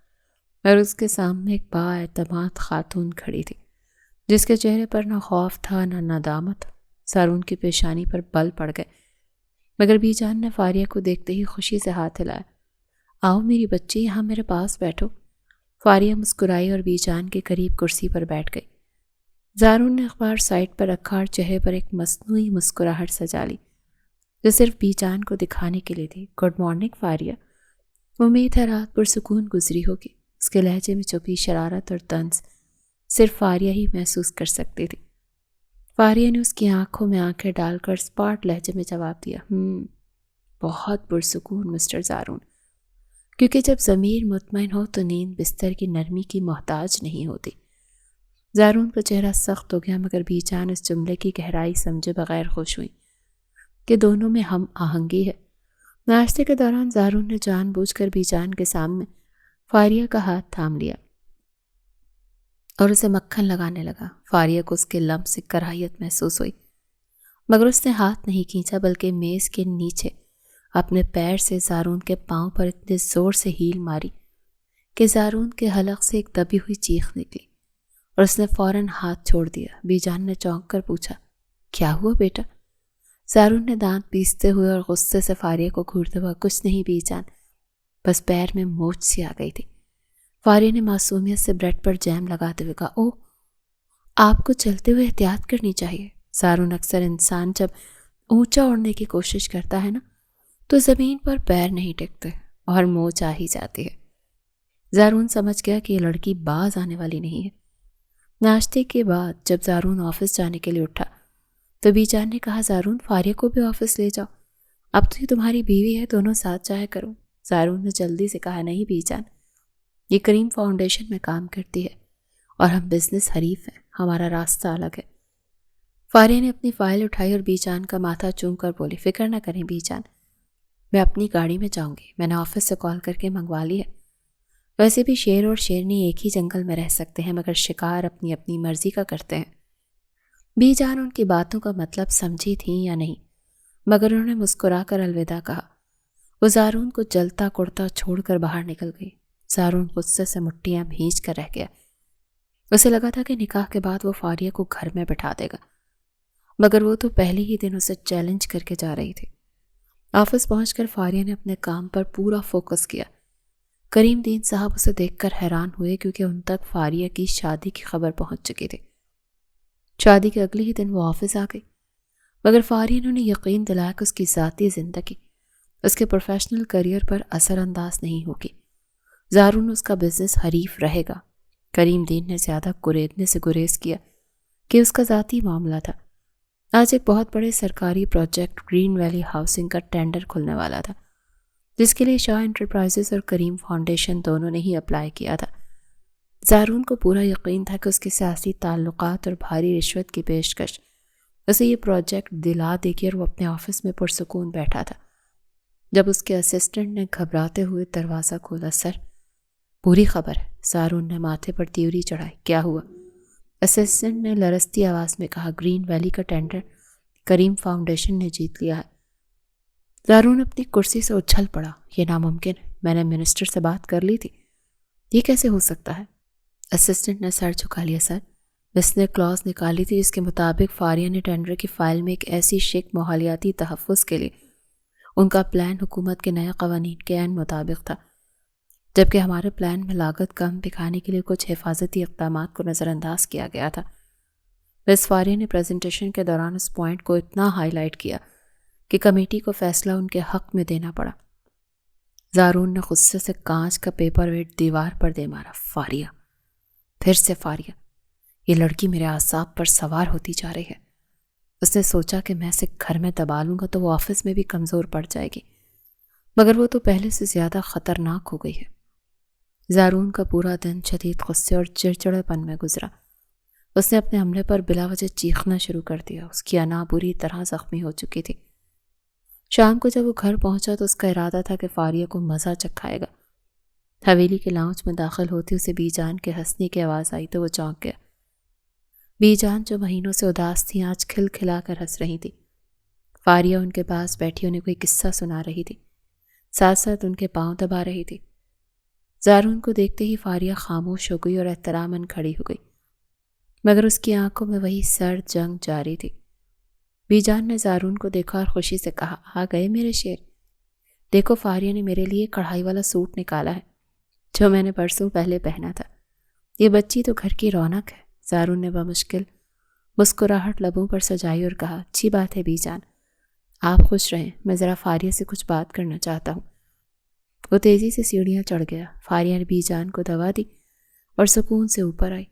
Speaker 1: اور اس کے سامنے ایک با اعتماد خاتون کھڑی تھی جس کے چہرے پر نہ خوف تھا نہ ندامت۔ زارون کی پیشانی پر بل پڑ گئے، مگر بی جان نے فاریہ کو دیکھتے ہی خوشی سے ہاتھ ہلایا۔ آؤ میری بچی، یہاں میرے پاس بیٹھو۔ فاریہ مسکرائی اور بی جان کے قریب کرسی پر بیٹھ گئی۔ زارون نے اخبار سائٹ پر رکھا اور چہرے پر ایک مصنوعی مسکراہٹ سجا لی۔ جو صرف بیجان کو دکھانے کے لیے تھی۔ Good morning Faria. امید ہے رات پرسکون گزری ہوگی۔ اس کے لہجے میں چھپی شرارت اور طنز صرف فاریہ ہی محسوس کر سکتی تھی۔ فاریہ نے اس کی آنکھوں میں آنکھیں ڈال کر اسپاٹ لہجے میں جواب دیا، بہت پرسکون مسٹر زارون، کیونکہ جب ضمیر مطمئن ہو تو نیند بستر کی نرمی کی محتاج نہیں ہوتی۔ زارون کا چہرہ سخت ہو گیا، مگر بیجان اس جملے کی گہرائی سمجھے بغیر خوش ہوئی کہ دونوں میں ہم آہنگی ہے۔ ناشتے کے دوران زارون نے جان بوجھ کر بیجان کے سامنے فاریہ کا ہاتھ تھام لیا اور اسے مکھن لگانے لگا۔ فاریہ کو اس کے لمس سے کراہیت محسوس ہوئی، مگر اس نے ہاتھ نہیں کھینچا، بلکہ میز کے نیچے اپنے پیر سے زارون کے پاؤں پر اتنے زور سے ہیل ماری کہ زارون کے حلق سے ایک دبی ہوئی چیخ نکلی اور اس نے فوراً ہاتھ چھوڑ دیا۔ بیجان نے چونک کر پوچھا، کیا ہوا بیٹا؟ زارون نے دانت پیستے ہوئے اور غصے سے فاریہ کو گھورتے ہوا، کچھ نہیں بیجان، بس پیر میں موچ سی آ گئی تھی۔ فاریہ نے معصومیت سے بریڈ پر جیم لگاتے ہوئے کہا، اوہ، آپ کو چلتے ہوئے احتیاط کرنی چاہیے۔ زارون، اکثر انسان جب اونچا اڑنے کی کوشش کرتا ہے نا تو زمین پر پیر نہیں ٹکتے اور موچ آ ہی جاتی ہے۔ زارون سمجھ گیا کہ یہ لڑکی باز آنے والی نہیں ہے۔ ناشتے کے بعد جب زارون آفس جانے کے لیے اٹھا تو بیجان نے کہا، زارون، فاریہ کو بھی آفس لے جاؤ، اب تو یہ تمہاری بیوی ہے، دونوں ساتھ جایا کرو۔ زارون نے جلدی سے کہا، نہیں بیجان، یہ کریم فاؤنڈیشن میں کام کرتی ہے اور ہم بزنس حریف ہیں، ہمارا راستہ الگ ہے۔ فاریہ نے اپنی فائل اٹھائی اور بیجان کا ماتھا چوم کر بولی، فکر نہ کریں بیجان، میں اپنی گاڑی میں جاؤں گی، میں نے آفس سے کال کر کے منگوا لی ہے۔ ویسے بھی شیر اور شیرنی ایک ہی جنگل میں رہ سکتے ہیں، مگر شکار اپنی اپنی مرضی کا کرتے ہیں۔ بیجان ان کی باتوں کا مطلب سمجھی تھیں یا نہیں، مگر انہوں نے مسکرا کر الوداع کہا۔ وہ زارون کو جلتا کڑتا چھوڑ کر باہر نکل گئی۔ زارون غصے سے مٹھیاں بھینچ کر رہ گیا۔ اسے لگا تھا کہ نکاح کے بعد وہ فاریہ کو گھر میں بٹھا دے گا، مگر وہ تو پہلے ہی دن اسے چیلنج کر کے جا رہی تھی۔ آفس پہنچ کر فاریہ نے اپنے کام پر پورا فوکس کیا۔ کریم دین صاحب اسے دیکھ کر حیران ہوئے، کیونکہ ان تک فاریہ کی شادی کی خبر پہنچ چکی تھی۔ شادی کے اگلے ہی دن وہ آفس آ گئی، مگر فاریہ نے انہیں یقین دلایا کہ اس کی ذاتی زندگی اس کے پروفیشنل کریئر پر اثر انداز نہیں ہوگی۔ زارون اس کا بزنس حریف رہے گا۔ کریم دین نے زیادہ کریدنے سے گریز کیا کہ اس کا ذاتی معاملہ تھا۔ آج ایک بہت بڑے سرکاری پروجیکٹ گرین ویلی ہاؤسنگ کا ٹینڈر کھلنے والا تھا، جس کے لیے شاہ انٹرپرائزز اور کریم فاؤنڈیشن دونوں نے ہی اپلائی کیا تھا۔ زارون کو پورا یقین تھا کہ اس کے سیاسی تعلقات اور بھاری رشوت کی پیشکش اسے یہ پروجیکٹ دلا دے گی، اور وہ اپنے آفس میں پرسکون بیٹھا تھا جب اس کے اسسٹنٹ نے گھبراتے ہوئے دروازہ کھولا۔ سر، پوری خبر ہے۔ زارون نے ماتھے پر تیوری چڑھائی۔ کیا ہوا؟ اسسٹنٹ نے لرزتی آواز میں کہا، گرین ویلی کا ٹینڈر کریم فاؤنڈیشن نے جیت لیا ہے۔ زارون اپنی کرسی سے اچھل پڑا۔ یہ ناممکن ہے، میں نے منسٹر سے بات کر لی تھی، یہ کیسے ہو سکتا ہے؟ اسسٹنٹ نے سر جھکا لیا۔ سر، اس نے کلاز نکالی تھی جس کے مطابق فاریہ نے ٹینڈر کی فائل میں ایک ایسی شک ماحولیاتی تحفظ کے لیے ان کا پلان حکومت کے نئے قوانین کے عین مطابق تھا، جبکہ ہمارے پلان میں لاگت کم دکھانے کے لیے کچھ حفاظتی اقدامات کو نظر انداز کیا گیا تھا۔ مس فاریہ نے پریزنٹیشن کے دوران اس پوائنٹ کو اتنا ہائی لائٹ کیا کہ کمیٹی کو فیصلہ ان کے حق میں دینا پڑا۔ زارون نے غصے سے کانچ کا پیپر ویٹ دیوار پر دے مارا۔ فاریہ، پھر سے فاریہ، یہ لڑکی میرے اعصاب پر سوار ہوتی جا رہی ہے۔ اس نے سوچا کہ میں اسے گھر میں دبا لوں گا تو وہ آفس میں بھی کمزور پڑ جائے گی، مگر وہ تو پہلے سے زیادہ خطرناک ہو گئی ہے۔ زارون کا پورا دن شدید غصے اور چڑچڑے پن میں گزرا۔ اس نے اپنے عملے پر بلا وجہ چیخنا شروع کر دیا۔ اس کی انا بری طرح زخمی ہو چکی تھی۔ شام کو جب وہ گھر پہنچا تو اس کا ارادہ تھا کہ فاریہ کو مزہ چکھائے گا۔ حویلی کے لاؤنج میں داخل ہوتے اسے بیجان کے ہنسنے کی آواز آئی تو وہ چونک گیا۔ بیجان جو مہینوں سے اداس تھی آج کھل کھلا کر ہنس رہی تھی۔ فاریہ ان کے پاس بیٹھی انہیں کوئی قصہ سنا رہی تھی، ساتھ ساتھ ان کے پاؤں دبا رہی تھی۔ زارون کو دیکھتے ہی فاریہ خاموش ہو گئی اور احتراماً کھڑی ہو گئی، مگر اس کی آنکھوں میں وہی سرد جنگ جاری تھی۔ بیجان نے زارون کو دیکھا اور خوشی سے کہا، آ گئے میرے شیر، دیکھو فاریہ نے میرے لیے کڑھائی والا سوٹ نکالا ہے جو میں نے برسوں پہلے پہنا تھا۔ یہ بچی تو گھر کی رونق ہے۔ زارون نے بمشکل مسکراہٹ لبوں پر سجائی اور کہا، اچھی بات ہے بیجان، آپ خوش رہیں، میں ذرا فاریہ سے کچھ بات کرنا چاہتا ہوں۔ وہ تیزی سے سیڑھیاں چڑھ گیا۔ فاریہ نے بی جان کو دوا دی اور سکون سے اوپر آئی۔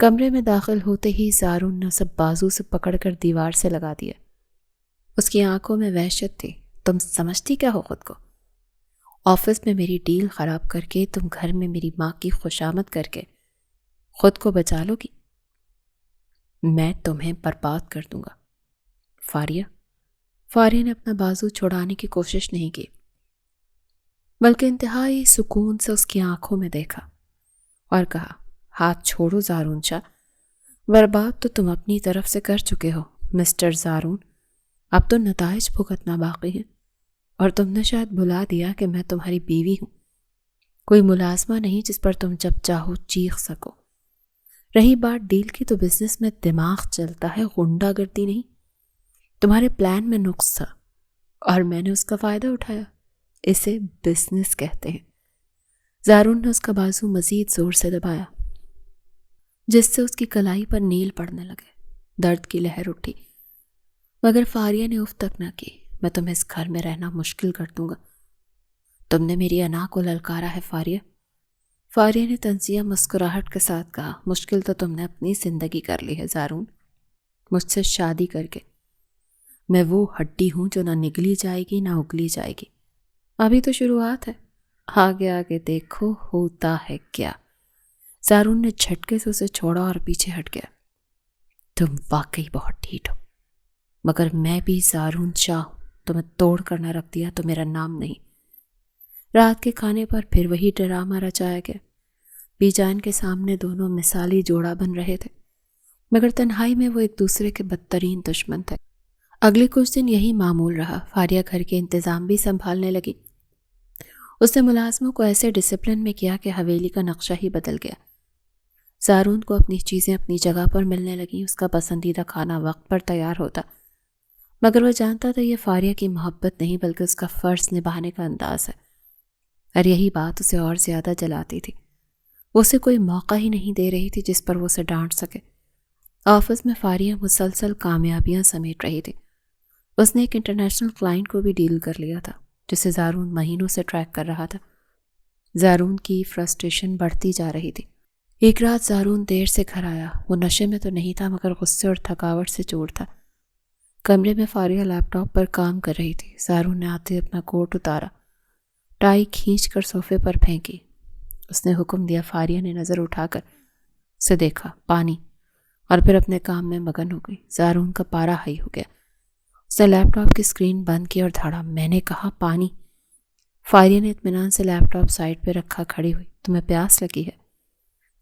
Speaker 1: کمرے میں داخل ہوتے ہی زارون نے اسے بازو سے پکڑ کر دیوار سے لگا دیا۔ اس کی آنکھوں میں وحشت تھی۔ تم سمجھتی کیا ہو خود کو؟ آفس میں میری ڈیل خراب کر کے تم گھر میں میری ماں کی خوشامد کر کے خود کو بچا لو گی؟ میں تمہیں برباد کر دوں گا۔ فاریہ نے اپنا بازو چھڑانے کی کوشش نہیں کی، بلکہ انتہائی سکون سے اس کی آنکھوں میں دیکھا اور کہا، ہاتھ چھوڑو زارون شاہ، برباد تو تم اپنی طرف سے کر چکے ہو مسٹر زارون، اب تو نتائج بھگتنا باقی ہے، اور تم نے شاید بھلا دیا کہ میں تمہاری بیوی ہوں، کوئی ملازمہ نہیں جس پر تم جب چاہو چیخ سکو۔ رہی بات ڈیل کی تو بزنس میں دماغ چلتا ہے، غنڈہ گردی نہیں۔ تمہارے پلان میں نقص تھا اور میں نے اس کا فائدہ اٹھایا، اسے بزنس کہتے ہیں۔ زارون نے اس کا بازو مزید زور سے دبایا، جس سے اس کی کلائی پر نیل پڑنے لگے۔ درد کی لہر اٹھی، مگر فاریہ نے اف تک نہ کی۔ میں تمہیں اس گھر میں رہنا مشکل کر دوں گا۔ تم نے میری انا کو للکارا ہے فاریہ نے تنزیہ مسکراہٹ کے ساتھ کہا، مشکل تو تم نے اپنی زندگی کر لی ہے زارون، مجھ سے شادی کر کے۔ میں وہ ہڈی ہوں جو نہ نگلی جائے گی نہ اگلی جائے گی۔ ابھی تو شروعات ہے، آگے آگے دیکھو ہوتا ہے کیا۔ زارون نے جھٹکے سے اسے چھوڑا اور پیچھے ہٹ گیا۔ تم واقعی بہت ڈھیٹ ہو، مگر میں بھی زارون شاہ ہوں، تمہیں توڑ کر نہ رکھ دیا تو میرا نام نہیں۔ رات کے کھانے پر پھر وہی ڈرامہ رچایا گیا۔ بی جان کے سامنے دونوں مثالی جوڑا بن رہے تھے، مگر تنہائی میں وہ ایک دوسرے کے بدترین دشمن تھے۔ اگلے کچھ دن یہی معمول رہا۔ فاریہ گھر کے انتظام بھی سنبھالنے لگی۔ اس نے ملازموں کو ایسے ڈسپلن میں کیا کہ حویلی کا نقشہ ہی بدل گیا۔ زارون کو اپنی چیزیں اپنی جگہ پر ملنے لگیں، اس کا پسندیدہ کھانا وقت پر تیار ہوتا، مگر وہ جانتا تھا یہ فاریہ کی محبت نہیں بلکہ اس کا فرض نبھانے کا انداز ہے، اور یہی بات اسے اور زیادہ جلاتی تھی۔ وہ اسے کوئی موقع ہی نہیں دے رہی تھی جس پر وہ اسے ڈانٹ سکے۔ آفس میں فاریہ مسلسل کامیابیاں سمیٹ رہی تھی۔ اس نے ایک انٹرنیشنل کلائنٹ کو بھی ڈیل کر لیا تھا جسے زارون مہینوں سے ٹریک کر رہا تھا۔ زارون کی فرسٹریشن بڑھتی جا رہی تھی۔ ایک رات زارون دیر سے گھر آیا۔ وہ نشے میں تو نہیں تھا مگر غصے اور تھکاوٹ سے چور تھا۔ کمرے میں فاریہ لیپ ٹاپ پر کام کر رہی تھی۔ زارون نے آتے اپنا کوٹ اتارا، ٹائی کھینچ کر صوفے پر پھینکی۔ اس نے حکم دیا۔ فاریہ نے نظر اٹھا کر اسے دیکھا، پانی، اور پھر اپنے کام میں مگن ہو گئی۔ زارون کا پارا ہائی ہو گیا۔ اس نے لیپ ٹاپ کی اسکرین بند کی اور دھاڑا، میں نے کہا پانی۔ فاریہ نے اطمینان سے لیپ ٹاپ سائڈ پہ رکھا کھڑی ہوئی، تمہیں پیاس لگی ہے؟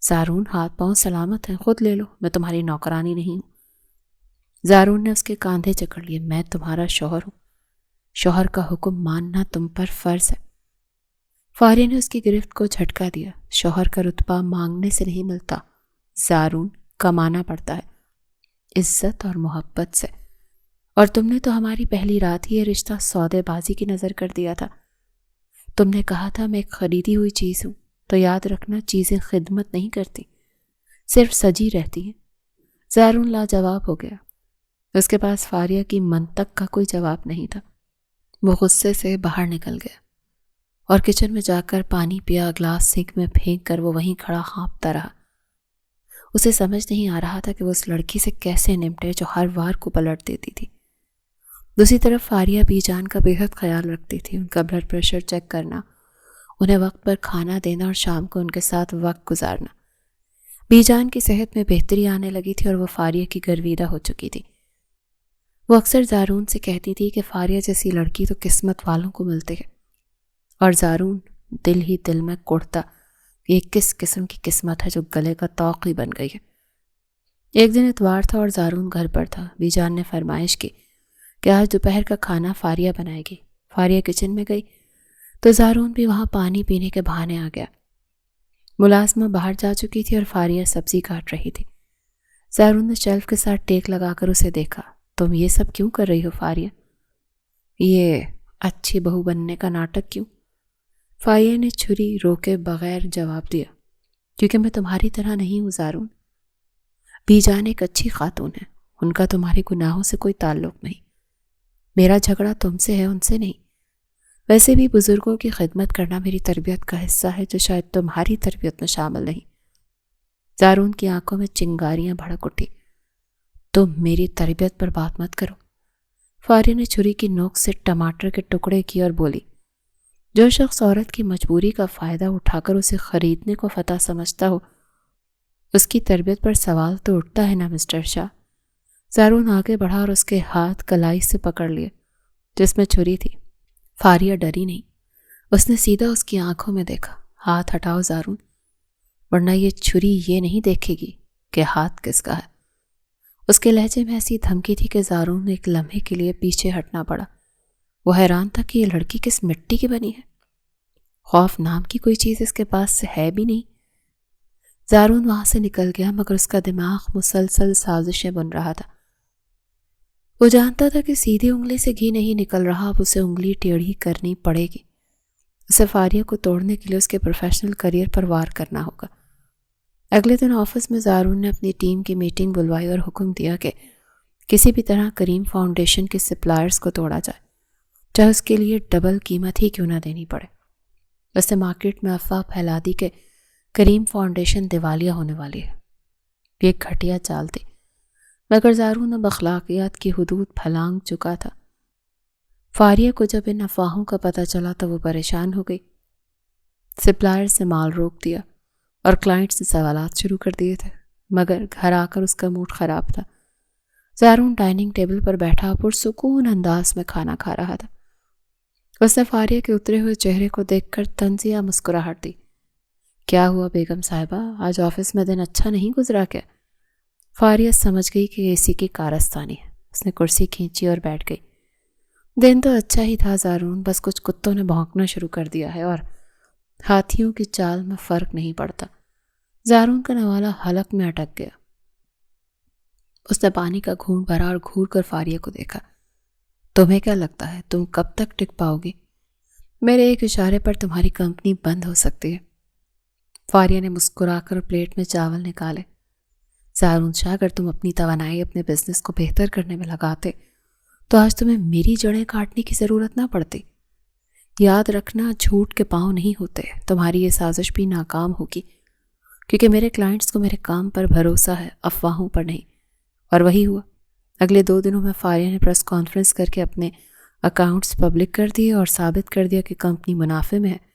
Speaker 1: زارون، ہاتھ پاؤں سلامت ہیں، خود لے لو، میں تمہاری نوکرانی نہیں ہوں۔ زارون نے اس کے کاندھے جکڑ لیے، میں تمہارا شوہر ہوں، شوہر کا حکم ماننا تم پر فرض ہے۔ فاریہ نے اس کی گرفت کو جھٹکا دیا، شوہر کا رتبہ مانگنے سے نہیں ملتا زارون، کمانا پڑتا ہے، عزت اور محبت سے، اور تم نے تو ہماری پہلی رات ہی یہ رشتہ سودے بازی کی نظر کر دیا تھا۔ تم نے کہا تھا میں ایک خریدی ہوئی چیز ہوں، تو یاد رکھنا چیزیں خدمت نہیں کرتی، صرف سجی رہتی ہیں۔ زارون لاجواب ہو گیا۔ اس کے پاس فاریہ کی منطق کا کوئی جواب نہیں تھا۔ وہ غصے سے باہر نکل گیا اور کچن میں جا کر پانی پیا، گلاس سنک میں پھینک کر وہ وہیں کھڑا ہانپتا رہا۔ اسے سمجھ نہیں آ رہا تھا کہ وہ اس لڑکی سے کیسے نمٹے جو ہر وار کو پلٹ دیتی تھی۔ دوسری طرف فاریہ بی جان کا بے حد خیال رکھتی تھی، ان کا بلڈ پریشر چیک کرنا، انہیں وقت پر کھانا دینا اور شام کو ان کے ساتھ وقت گزارنا۔ بی جان کی صحت میں بہتری آنے لگی تھی اور وہ فاریہ کی گرویدہ ہو چکی تھی۔ وہ اکثر زارون سے کہتی تھی کہ فاریہ جیسی لڑکی تو قسمت والوں کو ملتی ہے، اور زارون دل ہی دل میں کوڑتا یہ کس قسم کی قسمت ہے جو گلے کا طوق ہی بن گئی ہے۔ ایک دن اتوار تھا اور زارون گھر پر تھا۔ بی جان نے فرمائش کی کہ آج دوپہر کا کھانا فاریہ بنائے گی۔ فاریہ کچن میں گئی تو زارون بھی وہاں پانی پینے کے بہانے آ گیا۔ ملازمہ باہر جا چکی تھی اور فاریہ سبزی کاٹ رہی تھی۔ زارون نے شیلف کے ساتھ ٹیک لگا کر اسے دیکھا، تم یہ سب کیوں کر رہی ہو فاریہ؟ یہ اچھی بہو بننے کا ناٹک کیوں؟ فاریہ نے چھری روکے بغیر جواب دیا، کیونکہ میں تمہاری طرح نہیں ہوں زارون۔ بی جان ایک اچھی خاتون ہے، ان کا تمہارے گناہوں سے کوئی تعلق نہیں۔ میرا جھگڑا تم سے ہے، ان سے نہیں۔ ویسے بھی بزرگوں کی خدمت کرنا میری تربیت کا حصہ ہے جو شاید تمہاری تربیت میں شامل نہیں۔ زارون کی آنکھوں میں چنگاریاں بھڑک اٹھی۔ تم میری تربیت پر بات مت کرو۔ فاریہ نے چھری کی نوک سے ٹماٹر کے ٹکڑے کیے اور بولی، جو شخص عورت کی مجبوری کا فائدہ اٹھا کر اسے خریدنے کو فتح سمجھتا ہو، اس کی تربیت پر سوال تو اٹھتا ہے نا مسٹر شاہ۔ زارون آگے بڑھا اور اس کے ہاتھ کلائی سے پکڑ لیے جس میں چھری تھی۔ فاریہ ڈری نہیں، اس نے سیدھا اس کی آنکھوں میں دیکھا۔ ہاتھ ہٹاؤ زارون، ورنہ یہ چھری یہ نہیں دیکھے گی کہ ہاتھ کس کا ہے۔ اس کے لہجے میں ایسی دھمکی تھی کہ زارون نے ایک لمحے کے لیے پیچھے ہٹنا پڑا۔ وہ حیران تھا کہ یہ لڑکی کس مٹی کی بنی ہے۔ خوف نام کی کوئی چیز اس کے پاس سے ہے بھی نہیں۔ زارون وہاں سے نکل گیا، مگر اس کا دماغ مسلسل سازشیں بن رہا تھا۔ وہ جانتا تھا کہ سیدھی انگلی سے گھی نہیں نکل رہا، اب اسے انگلی ٹیڑھی کرنی پڑے گی۔ اسے فاریہ کو توڑنے کے لیے اس کے پروفیشنل کریئر پر وار کرنا ہوگا۔ اگلے دن آفس میں زارون نے اپنی ٹیم کی میٹنگ بلوائی اور حکم دیا کہ کسی بھی طرح کریم فاؤنڈیشن کے سپلائرز کو توڑا جائے، چاہے اس کے لیے ڈبل قیمت ہی کیوں نہ دینی پڑے۔ اس نے مارکیٹ میں افواہ پھیلا دی کہ کریم فاؤنڈیشن دیوالیہ ہونے والی ہے۔ یہ ایک گھٹیا چال تھی، مگر زارون اب اخلاقیات کی حدود پھلانگ چکا تھا۔ فاریہ کو جب ان افواہوں کا پتہ چلا تو وہ پریشان ہو گئی۔ سپلائر سے مال روک دیا اور کلائنٹ سے سوالات شروع کر دیے تھے، مگر گھر آ کر اس کا موڈ خراب تھا۔ زارون ڈائننگ ٹیبل پر بیٹھا پرسکون انداز میں کھانا کھا رہا تھا۔ اس نے فاریہ کے اترے ہوئے چہرے کو دیکھ کر طنزیہ مسکراہٹ دی۔ کیا ہوا بیگم صاحبہ، آج آفس میں دن اچھا نہیں گزرا کیا؟ فاریہ سمجھ گئی کہ اسی کی کارستانی ہے۔ اس نے کرسی کھینچی اور بیٹھ گئی۔ دن تو اچھا ہی تھا زارون، بس کچھ کتوں نے بھونکنا شروع کر دیا ہے اور ہاتھیوں کی چال میں فرق نہیں پڑتا۔ زارون کا نوالہ حلق میں اٹک گیا۔ اس نے پانی کا گھونٹ بھرا اور گھور کر فاریہ کو دیکھا۔ تمہیں کیا لگتا ہے تم کب تک ٹک پاؤ گی؟ میرے ایک اشارے پر تمہاری کمپنی بند ہو سکتی ہے۔ فاریہ نے مسکرا کر پلیٹ میں چاول نکالے۔ زارون شاہ، اگر تم اپنی توانائی اپنے بزنس کو بہتر کرنے میں لگاتے تو آج تمہیں میری جڑیں کاٹنے کی ضرورت نہ پڑتی۔ یاد رکھنا، جھوٹ کے پاؤں نہیں ہوتے۔ تمہاری یہ سازش بھی ناکام ہوگی، کیونکہ میرے کلائنٹس کو میرے کام پر بھروسہ ہے، افواہوں پر نہیں۔ اور وہی ہوا۔ اگلے 2 دنوں میں فاریہ نے پریس کانفرنس کر کے اپنے اکاؤنٹس پبلک کر دیے اور ثابت کر دیا کہ کمپنی منافع میں ہے۔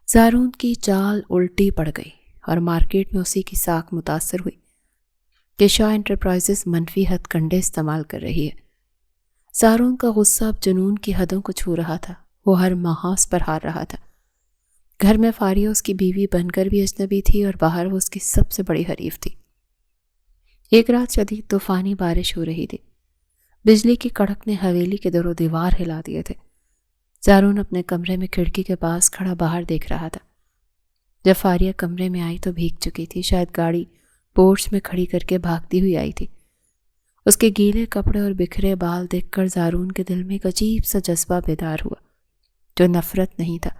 Speaker 1: زارون کی چال الٹی پڑ گئی اور مارکیٹ میں اسی کی ساکھ متاثر ہوئی کہ شاہ انٹرپرائزز منفی ہتھ کنڈے استعمال کر رہی ہے۔ زارون کا غصہ اب جنون کی حدوں کو چھو رہا تھا۔ وہ ہر محاذ پر ہار رہا تھا۔ گھر میں فاریہ اس کی بیوی بن کر بھی اجنبی تھی اور باہر وہ اس کی سب سے بڑی حریف تھی۔ ایک رات شدید طوفانی بارش ہو رہی تھی۔ بجلی کی کڑک نے حویلی کے در و دیوار ہلا دیے تھے۔ زارون اپنے کمرے میں کھڑکی کے پاس کھڑا باہر دیکھ رہا تھا۔ جب فاریہ کمرے میں آئی تو بھیگ چکی تھی، شاید گاڑی پورچ میں کھڑی کر کے بھاگتی ہوئی آئی تھی۔ اس کے گیلے کپڑے اور بکھرے بال دیکھ کر زارون کے دل میں ایک عجیب سا جذبہ بیدار ہوا جو نفرت نہیں تھا،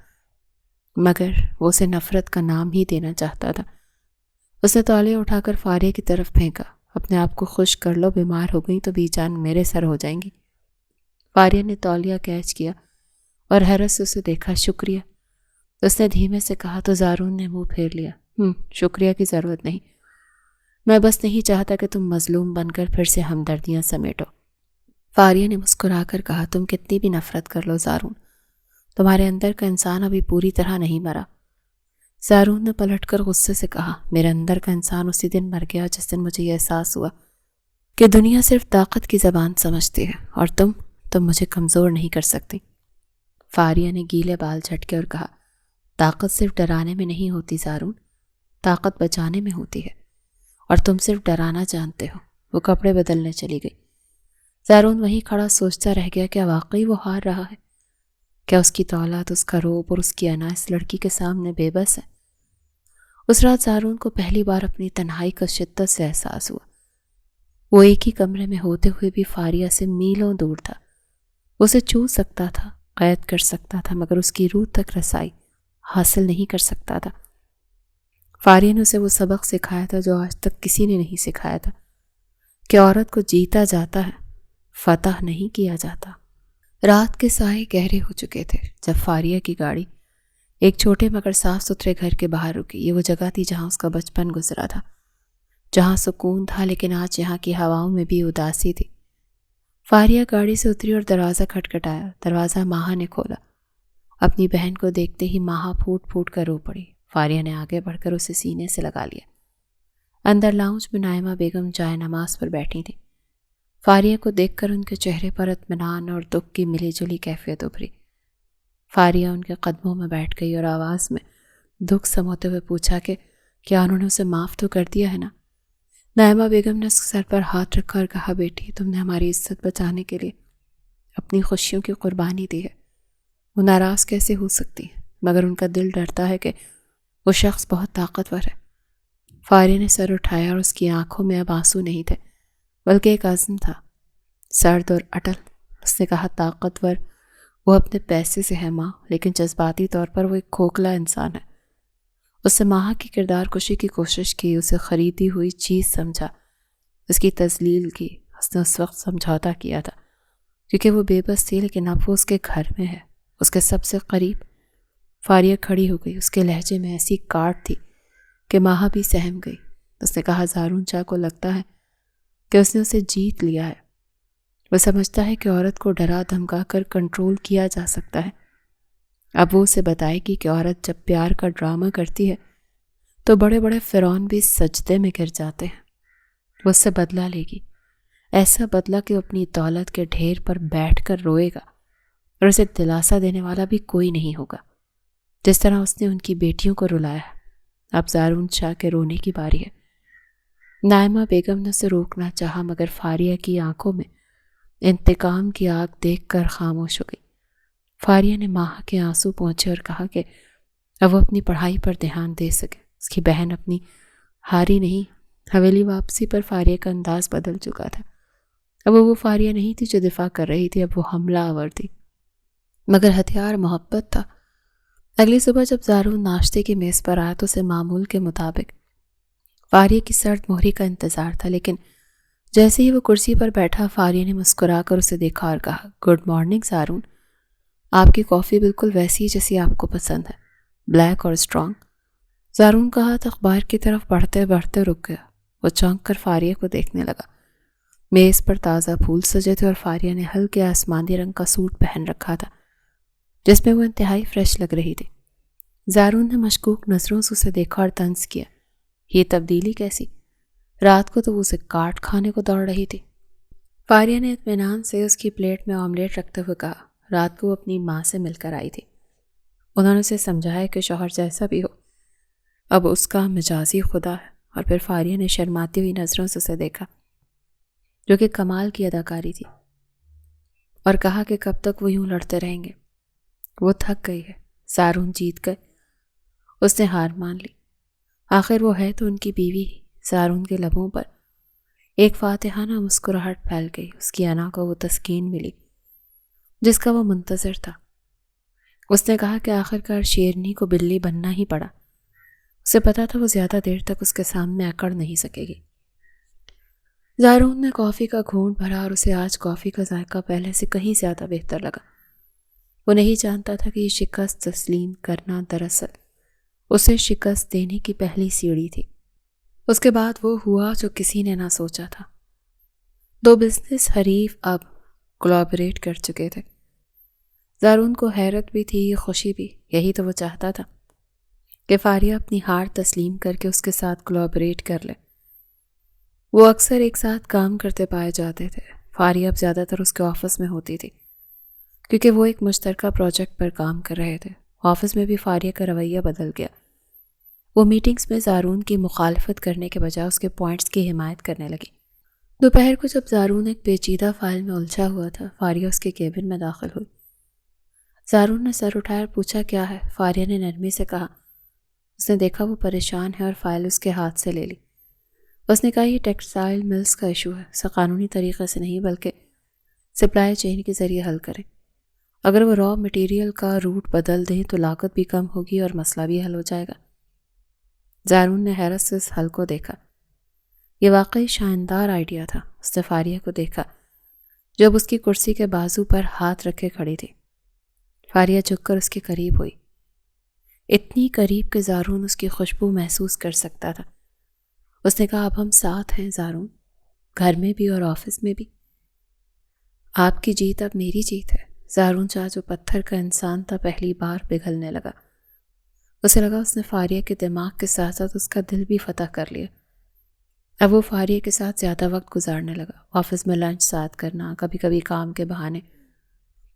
Speaker 1: مگر وہ اسے نفرت کا نام ہی دینا چاہتا تھا۔ اس نے تولیہ اٹھا کر فاریہ کی طرف پھینکا۔ اپنے آپ کو خوش کر لو، بیمار ہو گئی تو بی جان میرے سر ہو جائیں گی۔ فاریہ نے تولیہ کیچ کیا اور حیرت سے اسے دیکھا۔ شکریہ، اس نے دھیمے سے کہا تو زارون نے منہ پھیر لیا۔ شکریہ کی ضرورت نہیں، میں بس نہیں چاہتا کہ تم مظلوم بن کر پھر سے ہمدردیاں سمیٹو۔ فاریہ نے مسکرا کر کہا، تم کتنی بھی نفرت کر لو زارون، تمہارے اندر کا انسان ابھی پوری طرح نہیں مرا۔ زارون نے پلٹ کر غصے سے کہا، میرے اندر کا انسان اسی دن مر گیا جس دن مجھے یہ احساس ہوا کہ دنیا صرف طاقت کی زبان سمجھتی ہے اور تم مجھے کمزور نہیں کر سکتی۔ فاریہ نے گیلے بال جھٹکے اور کہا، طاقت صرف ڈرانے میں نہیں ہوتی زارون، طاقت بچانے میں ہوتی ہے، اور تم صرف ڈرانا جانتے ہو۔ وہ کپڑے بدلنے چلی گئی۔ زارون وہیں کھڑا سوچتا رہ گیا، کیا واقعی وہ ہار رہا ہے؟ کیا اس کی دولت، اس کا روب اور اس کی انا اس لڑکی کے سامنے بے بس ہے؟ اس رات زارون کو پہلی بار اپنی تنہائی کا شدت سے احساس ہوا۔ وہ ایک ہی کمرے میں ہوتے ہوئے بھی فاریہ سے میلوں دور تھا۔ اسے چھو سکتا تھا، قید کر سکتا تھا، مگر اس کی روح تک رسائی حاصل نہیں کر سکتا تھا۔ فاریہ نے اسے وہ سبق سکھایا تھا جو آج تک کسی نے نہیں سکھایا تھا، کہ عورت کو جیتا جاتا ہے، فتح نہیں کیا جاتا۔ رات کے سائے گہرے ہو چکے تھے جب فاریہ کی گاڑی ایک چھوٹے مگر صاف ستھرے گھر کے باہر رکی۔ یہ وہ جگہ تھی جہاں اس کا بچپن گزرا تھا، جہاں سکون تھا، لیکن آج یہاں کی ہواؤں میں بھی اداسی تھی۔ فاریہ گاڑی سے اتری اور دروازہ کھٹکھٹایا۔ دروازہ ماہا نے کھولا۔ اپنی بہن کو دیکھتے ہی ماہا پھوٹ پھوٹ کر رو پڑی۔ فاریہ نے آگے بڑھ کر اسے سینے سے لگا لیا۔ اندر لاؤنج میں نائمہ بیگم جائے نماز پر بیٹھی تھی۔ فاریہ کو دیکھ کر ان کے چہرے پر اطمینان اور دکھ کی ملی جلی کیفیت ابھری۔ فاریہ ان کے قدموں میں بیٹھ گئی اور آواز میں دکھ سموتے ہوئے پوچھا کہ کیا انہوں نے اسے معاف تو کر دیا ہے نا؟ نائمہ بیگم نے اس کے سر پر ہاتھ رکھا اور کہا، بیٹی تم نے ہماری عزت بچانے کے لیے اپنی خوشیوں کی قربانی دی ہے۔ وہ ناراض کیسے ہو سکتی ہے؟ مگر ان کا دل ڈرتا ہے کہ وہ شخص بہت طاقتور ہے۔ فاریہ نے سر اٹھایا اور اس کی آنکھوں میں اب آنسو نہیں تھے بلکہ ایک عزم تھا، سرد اور اٹل۔ اس نے کہا، طاقتور وہ اپنے پیسے سے ہے ماں، لیکن جذباتی طور پر وہ ایک کھوکھلا انسان ہے۔ اس نے ماہا کی کردار کشی کی کوشش کی، اسے خریدی ہوئی چیز سمجھا، اس کی تذلیل کی۔ اس نے اس وقت سمجھوتا کیا تھا کیونکہ وہ بے بس تھی، لیکن اب وہ اس کے گھر میں ہے، اس کے سب سے قریب۔ فاریہ کھڑی ہو گئی، اس کے لہجے میں ایسی کاٹ تھی کہ ماہا بھی سہم گئی۔ اس نے کہا، زارون چا کو لگتا ہے کہ اس نے اسے جیت لیا ہے۔ وہ سمجھتا ہے کہ عورت کو ڈرا دھمکا کر کنٹرول کیا جا سکتا ہے۔ اب وہ اسے بتائے گی کہ عورت جب پیار کا ڈرامہ کرتی ہے تو بڑے بڑے فرعون بھی سجدے میں گر جاتے ہیں۔ وہ اس سے بدلہ لے گی، ایسا بدلہ کہ وہ اپنی دولت کے ڈھیر پر بیٹھ کر روئے گا اور اسے دلاسا دینے والا بھی کوئی نہیں ہوگا، جس طرح اس نے ان کی بیٹیوں کو رلایا ہے۔ اب زارون شاہ کے رونے کی باری ہے۔ نائمہ بیگم نے اسے روکنا چاہا مگر فاریہ کی آنکھوں میں انتقام کی آگ دیکھ کر خاموش ہو گئی۔ فاریہ نے ماہا کے آنسو پونچھے اور کہا کہ اب وہ اپنی پڑھائی پر دھیان دے سکے۔ اس کی بہن اپنی ہاری نہیں۔ حویلی واپسی پر فاریہ کا انداز بدل چکا تھا۔ اب وہ فاریہ نہیں تھی جو دفاع کر رہی تھی، اب وہ حملہ آور تھی، مگر ہتھیار محبت تھا۔ اگلی صبح جب زارون ناشتے کی میز پر آیا تو اسے معمول کے مطابق فاریہ کی سرد مہری کا انتظار تھا، لیکن جیسے ہی وہ کرسی پر بیٹھا فاریہ نے مسکرا کر اسے دیکھا اور کہا، گڈ مارننگ زارون، آپ کی کافی بالکل ویسی ہے جیسی آپ کو پسند ہے، بلیک اور اسٹرانگ۔ زارون کا ہاتھ اخبار کی طرف بڑھتے بڑھتے رک گیا۔ وہ چونک کر فاریہ کو دیکھنے لگا۔ میز پر تازہ پھول سجے تھے اور فاریہ نے ہلکے آسمانی رنگ کا سوٹ پہن رکھا تھا جس میں وہ انتہائی فریش لگ رہی تھی۔ زارون نے مشکوک نظروں سے اسے دیکھا اور طنز کیا، یہ تبدیلی کیسی؟ رات کو تو وہ اسے کاٹ کھانے کو دوڑ رہی تھی۔ فاریہ نے اطمینان سے اس کی پلیٹ میں آملیٹ رکھتے ہوئے کہا، رات کو وہ اپنی ماں سے مل کر آئی تھی۔ انہوں نے اسے سمجھایا کہ شوہر جیسا بھی ہو اب اس کا مجازی خدا ہے۔ اور پھر فاریہ نے شرماتی ہوئی نظروں سے اسے دیکھا جو کہ کمال کی اداکاری تھی، اور کہا کہ کب تک وہ یوں لڑتے رہیں گے؟ وہ تھک گئی ہے، زارون جیت گئے۔ اس نے ہار مان لی، آخر وہ ہے تو ان کی بیوی ہی۔ زارون کے لبوں پر ایک فاتحانہ مسکراہٹ پھیل گئی۔ اس کی انا کو وہ تسکین ملی جس کا وہ منتظر تھا۔ اس نے کہا کہ آخرکار شیرنی کو بلی بننا ہی پڑا۔ اسے پتا تھا وہ زیادہ دیر تک اس کے سامنے اکڑ نہیں سکے گی۔ زارون نے کافی کا گھونٹ بھرا اور اسے آج کافی کا ذائقہ پہلے سے کہیں زیادہ بہتر لگا۔ وہ نہیں جانتا تھا کہ یہ شکست تسلیم کرنا دراصل اسے شکست دینے کی پہلی سیڑھی تھی۔ اس کے بعد وہ ہوا جو کسی نے نہ سوچا تھا۔ دو بزنس حریف اب کولیبریٹ کر چکے تھے۔ زارون کو حیرت بھی تھی، خوشی بھی۔ یہی تو وہ چاہتا تھا کہ فاریہ اپنی ہار تسلیم کر کے اس کے ساتھ کولیبریٹ کر لے۔ وہ اکثر ایک ساتھ کام کرتے پائے جاتے تھے۔ فاریہ اب زیادہ تر اس کے آفس میں ہوتی تھی کیونکہ وہ ایک مشترکہ پروجیکٹ پر کام کر رہے تھے۔ آفس میں بھی فاریہ کا رویہ بدل گیا۔ وہ میٹنگز میں زارون کی مخالفت کرنے کے بجائے اس کے پوائنٹس کی حمایت کرنے لگی۔ دوپہر کو جب زارون ایک پیچیدہ فائل میں الجھا ہوا تھا، فاریہ اس کے کیبن میں داخل ہوئی۔ زارون نے سر اٹھایا اور پوچھا، کیا ہے؟ فاریہ نے نرمی سے کہا۔ اس نے دیکھا وہ پریشان ہے اور فائل اس کے ہاتھ سے لے لی۔ اس نے کہا، یہ ٹیکسٹائل ملز کا ایشو ہے، اسے قانونی طریقے سے نہیں بلکہ سپلائی چین کے ذریعے حل کریں۔ اگر وہ را مٹیریل کا روٹ بدل دیں تو لاگت بھی کم ہوگی اور مسئلہ بھی حل ہو جائے گا۔ زارون نے حیرت سے اس حل کو دیکھا۔ یہ واقعی شاندار آئیڈیا تھا۔ اس نے فاریہ کو دیکھا جب اس کی کرسی کے بازو پر ہاتھ رکھے کھڑی تھی۔ فاریہ جھک کر اس کے قریب ہوئی، اتنی قریب کہ زارون اس کی خوشبو محسوس کر سکتا تھا۔ اس نے کہا، اب ہم ساتھ ہیں زارون، گھر میں بھی اور آفس میں بھی۔ آپ کی جیت اب میری جیت ہے۔ زارون چاہ جو پتھر کا انسان تھا پہلی بار پگھلنے لگا۔ اسے لگا اس نے فاریہ کے دماغ کے ساتھ ساتھ اس کا دل بھی فتح کر لیا۔ اب وہ فاریہ کے ساتھ زیادہ وقت گزارنے لگا، آفس میں لنچ ساتھ کرنا، کبھی کبھی کام کے بہانے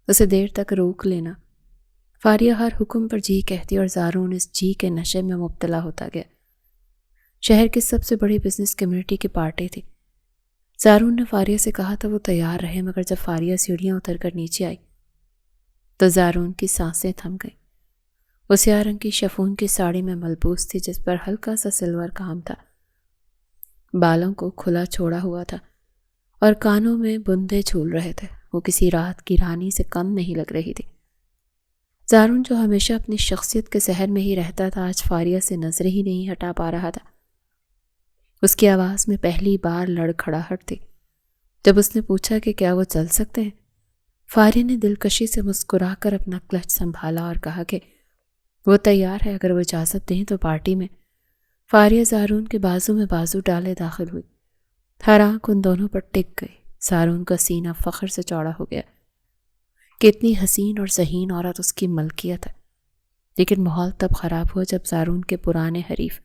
Speaker 1: اسے دیر تک روک لینا۔ فاریہ ہر حکم پر جی کہتی اور زارون اس جی کے نشے میں مبتلا ہوتا گیا۔ شہر کی سب سے بڑی بزنس کمیونٹی کی پارٹی تھی۔ زارون نے فاریہ سے کہا تھا وہ تیار رہے، مگر جب فاریہ سیڑھیاں اتر کر نیچے آئی تو زارون کی سانسیں تھم گئیں۔ وہ سیاہ رنگ کی شفون کی ساڑی میں ملبوس تھی جس پر ہلکا سا سلور کام تھا، بالوں کو کھلا چھوڑا ہوا تھا اور کانوں میں بندے جھول رہے تھے۔ وہ کسی رات کی رانی سے کم نہیں لگ رہی تھی۔ زارون جو ہمیشہ اپنی شخصیت کے زہر میں ہی رہتا تھا آج فاریہ سے نظر ہی نہیں ہٹا پا رہا تھا۔ اس کی آواز میں پہلی بار لڑکھڑاہٹ تھی جب اس نے پوچھا کہ کیا وہ چل سکتے ہیں۔ فاریہ نے دلکشی سے مسکرا کر اپنا کلچ سنبھالا اور کہا کہ وہ تیار ہے، اگر وہ اجازت دیں تو پارٹی میں۔ فاریہ زارون کے بازو میں بازو ڈالے داخل ہوئی، ہر آنکھ ان دونوں پر ٹک گئی۔ زارون کا سینہ فخر سے چوڑا ہو گیا کہ اتنی حسین اور ذہین عورت اس کی ملکیت ہے۔ لیکن ماحول تب خراب ہوا جب زارون کے پرانے حریف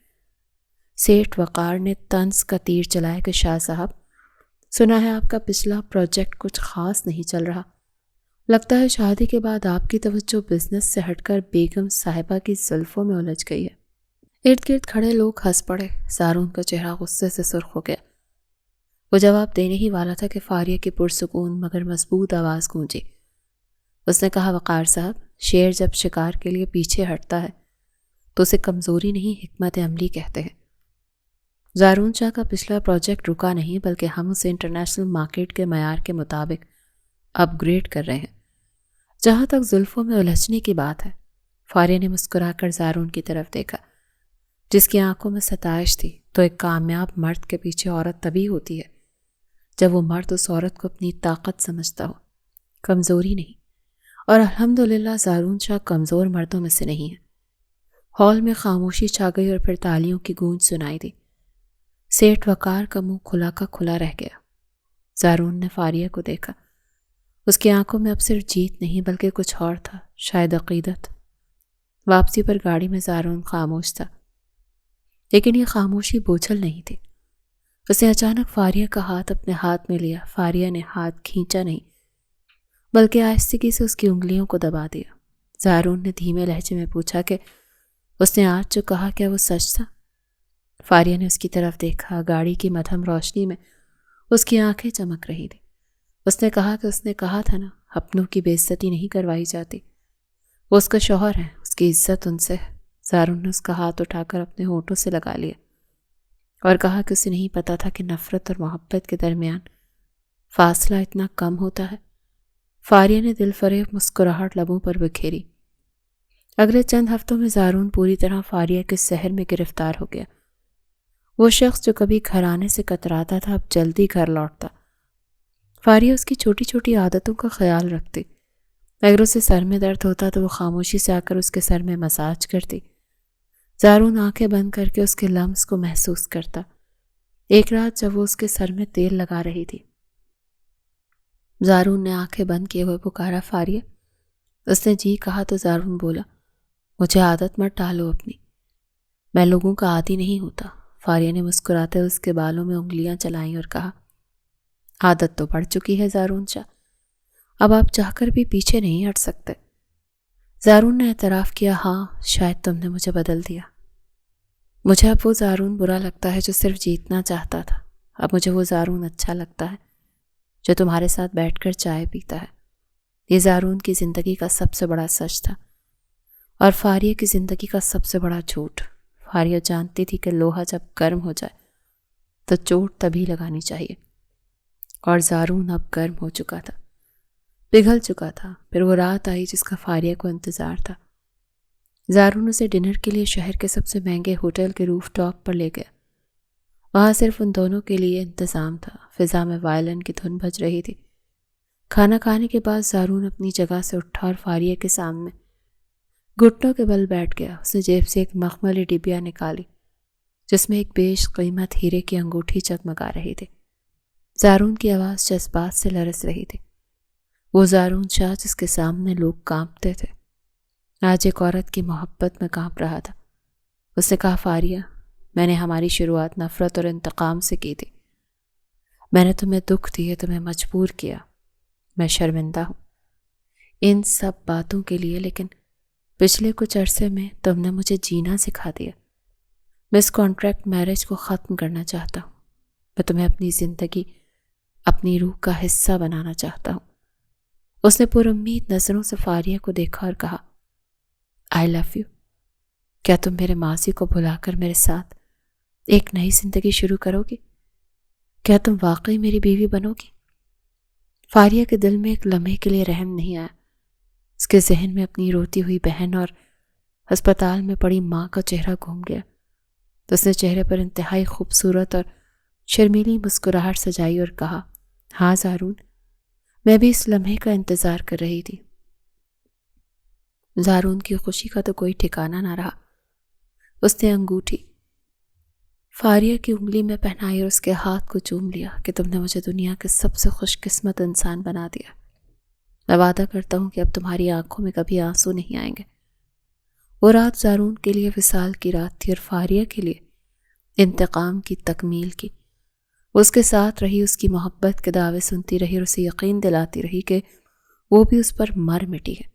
Speaker 1: سیٹھ وقار نے طنز کا تیر چلایا کہ شاہ صاحب، سنا ہے آپ کا پچھلا پروجیکٹ کچھ خاص نہیں چل رہا، لگتا ہے شادی کے بعد آپ کی توجہ بزنس سے ہٹ کر بیگم صاحبہ کی زلفوں میں الجھ گئی ہے۔ ارد گرد کھڑے لوگ ہنس پڑے۔ زارون کا چہرہ غصے سے سرخ ہو گیا۔ وہ جواب دینے ہی والا تھا کہ فاریہ کی پرسکون مگر مضبوط آواز گونجی۔ اس نے کہا، وقار صاحب، شیر جب شکار کے لیے پیچھے ہٹتا ہے تو اسے کمزوری نہیں حکمت عملی کہتے ہیں۔ زارون شاہ کا پچھلا پروجیکٹ رکا نہیں بلکہ ہم اسے انٹرنیشنل مارکیٹ کے معیار کے مطابق اپ گریڈ کر رہے ہیں۔ جہاں تک زلفوں میں الجھنے کی بات ہے، فاریہ نے مسکرا کر زارون کی طرف دیکھا جس کی آنکھوں میں ستائش تھی۔ تو ایک کامیاب مرد کے پیچھے عورت تبھی ہوتی ہے جب وہ مرد اس عورت کو اپنی طاقت سمجھتا ہو، کمزوری نہیں۔ اور الحمدللہ زارون شاہ کمزور مردوں میں سے نہیں ہے۔ ہال میں خاموشی چھا گئی اور پھر تالیوں کی گونج سنائی دی۔ سیٹھ وقار کا منہ کھلا کا کھلا رہ گیا۔ زارون نے فاریہ کو دیکھا۔ اس کی آنکھوں میں اب صرف جیت نہیں بلکہ کچھ اور تھا، شاید عقیدت۔ واپسی پر گاڑی میں زارون خاموش تھا، لیکن یہ خاموشی بوجھل نہیں تھی۔ اس نے اچانک فاریہ کا ہاتھ اپنے ہاتھ میں لیا۔ فاریہ نے ہاتھ کھینچا نہیں بلکہ آہستگی سے اس کی انگلیوں کو دبا دیا۔ زارون نے دھیمے لہجے میں پوچھا کہ اس نے آج جو کہا کیا وہ سچ تھا؟ فاریہ نے اس کی طرف دیکھا۔ گاڑی کی مدھم روشنی میں اس کی آنکھیں چمک رہی تھی۔ اس نے کہا کہ اس نے کہا تھا نا، اپنوں کی بے عزتی نہیں کروائی جاتی۔ وہ اس کا شوہر ہے، اس کی عزت ان سے ہے۔ زارون نے اس کا ہاتھ اٹھا کر اپنے ہونٹوں سے لگا لیا اور کہا کہ اسے نہیں پتا تھا کہ نفرت اور محبت کے درمیان فاصلہ اتنا کم ہوتا ہے۔ فاریہ نے دل فریب مسکراہٹ لبوں پر بکھیری۔ اگلے چند ہفتوں میں زارون پوری طرح فاریہ کے سحر میں گرفتار ہو گیا۔ وہ شخص جو کبھی گھر آنے سے کتراتا تھا اب جلدی گھر لوٹتا۔ فاریہ اس کی چھوٹی چھوٹی عادتوں کا خیال رکھتی۔ اگر اسے سر میں درد ہوتا تو وہ خاموشی سے آ کر اس کے سر میں مساج کرتی۔ زارون آنکھیں بند کر کے اس کے لمس کو محسوس کرتا۔ ایک رات جب وہ اس کے سر میں تیل لگا رہی تھی، زارون نے آنکھیں بند کیے ہوئے پکارا، فاریہ۔ اس نے جی کہا تو زارون بولا، مجھے عادت مت ڈالو اپنی، میں لوگوں کا عادی نہیں ہوتا۔ فاریہ نے مسکراتے اس کے بالوں میں انگلیاں چلائیں اور کہا، عادت تو پڑ چکی ہے زارون شاہ، اب آپ چاہ کر بھی پیچھے نہیں ہٹ سکتے۔ زارون نے اعتراف کیا، ہاں شاید تم نے مجھے بدل دیا۔ مجھے اب وہ زارون برا لگتا ہے جو صرف جیتنا چاہتا تھا، اب مجھے وہ زارون اچھا لگتا ہے جو تمہارے ساتھ بیٹھ کر چائے پیتا ہے۔ یہ زارون کی زندگی کا سب سے بڑا سچ تھا اور فاریہ کی زندگی کا سب سے بڑا جھوٹ۔ فاریہ جانتی تھی کہ لوہا جب گرم ہو جائے تو چوٹ تبھی لگانی چاہیے، اور زارون اب گرم ہو چکا تھا، پگھل چکا تھا۔ پھر وہ رات آئی جس کا فاریہ کو انتظار تھا۔ زارون اسے ڈنر کے لیے شہر کے سب سے مہنگے ہوٹل کے روف ٹاپ پر لے گیا۔ وہاں صرف ان دونوں کے لیے انتظام تھا۔ فضا میں وائلن کی دھن بج رہی تھی۔ کھانا کھانے کے بعد زارون اپنی جگہ سے اٹھا اور فاریہ کے سامنے گھٹنوں کے بل بیٹھ گیا۔ اس نے جیب سے ایک مخملی ڈبیا نکالی جس میں ایک بیش قیمت ہیرے کی انگوٹھی چگمگا رہی تھی۔ زارون کی آواز جذبات سے لرز رہی تھی، وہ زارون شاہ جس کے سامنے لوگ کانپتے تھے آج ایک عورت کی محبت میں کانپ رہا تھا۔ اس نے کہا، فاریہ، میں نے ہماری شروعات نفرت اور انتقام سے کی تھی۔ میں نے تمہیں دکھ دیے، تمہیں مجبور کیا۔ میں شرمندہ ہوں ان سب باتوں کے لیے، لیکن پچھلے کچھ عرصے میں تم نے مجھے جینا سکھا دیا۔ میں اس کانٹریکٹ میرج کو ختم کرنا چاہتا ہوں۔ میں تمہیں اپنی زندگی، اپنی روح کا حصہ بنانا چاہتا ہوں۔ اس نے پر امید نظروں سے فاریہ کو دیکھا اور کہا، آئی لو یو۔ کیا تم میرے ماضی کو بھلا کر میرے ساتھ ایک نئی زندگی شروع کرو گی؟ کیا تم واقعی میری بیوی بنو گی؟ فاریہ کے دل میں ایک لمحے کے لیے رحم نہیں آیا۔ اس کے ذہن میں اپنی روتی ہوئی بہن اور ہسپتال میں پڑی ماں کا چہرہ گھوم گیا تو اس نے چہرے پر انتہائی خوبصورت اور شرمیلی مسکراہٹ سجائی اور کہا، ہاں زارون، میں بھی اس لمحے کا انتظار کر رہی تھی۔ زارون کی خوشی کا تو کوئی ٹھکانہ نہ رہا۔ اس نے انگوٹھی فاریہ کی انگلی میں پہنائی اور اس کے ہاتھ کو چوم لیا کہ تم نے مجھے دنیا کے سب سے خوش قسمت انسان بنا دیا۔ میں وعدہ کرتا ہوں کہ اب تمہاری آنکھوں میں کبھی آنسو نہیں آئیں گے۔ وہ رات زارون کے لیے وصال کی رات تھی اور فاریہ کے لیے انتقام کی تکمیل کی۔ وہ اس کے ساتھ رہی، اس کی محبت کے دعوے سنتی رہی اور اسے یقین دلاتی رہی کہ وہ بھی اس پر مر مٹی ہے۔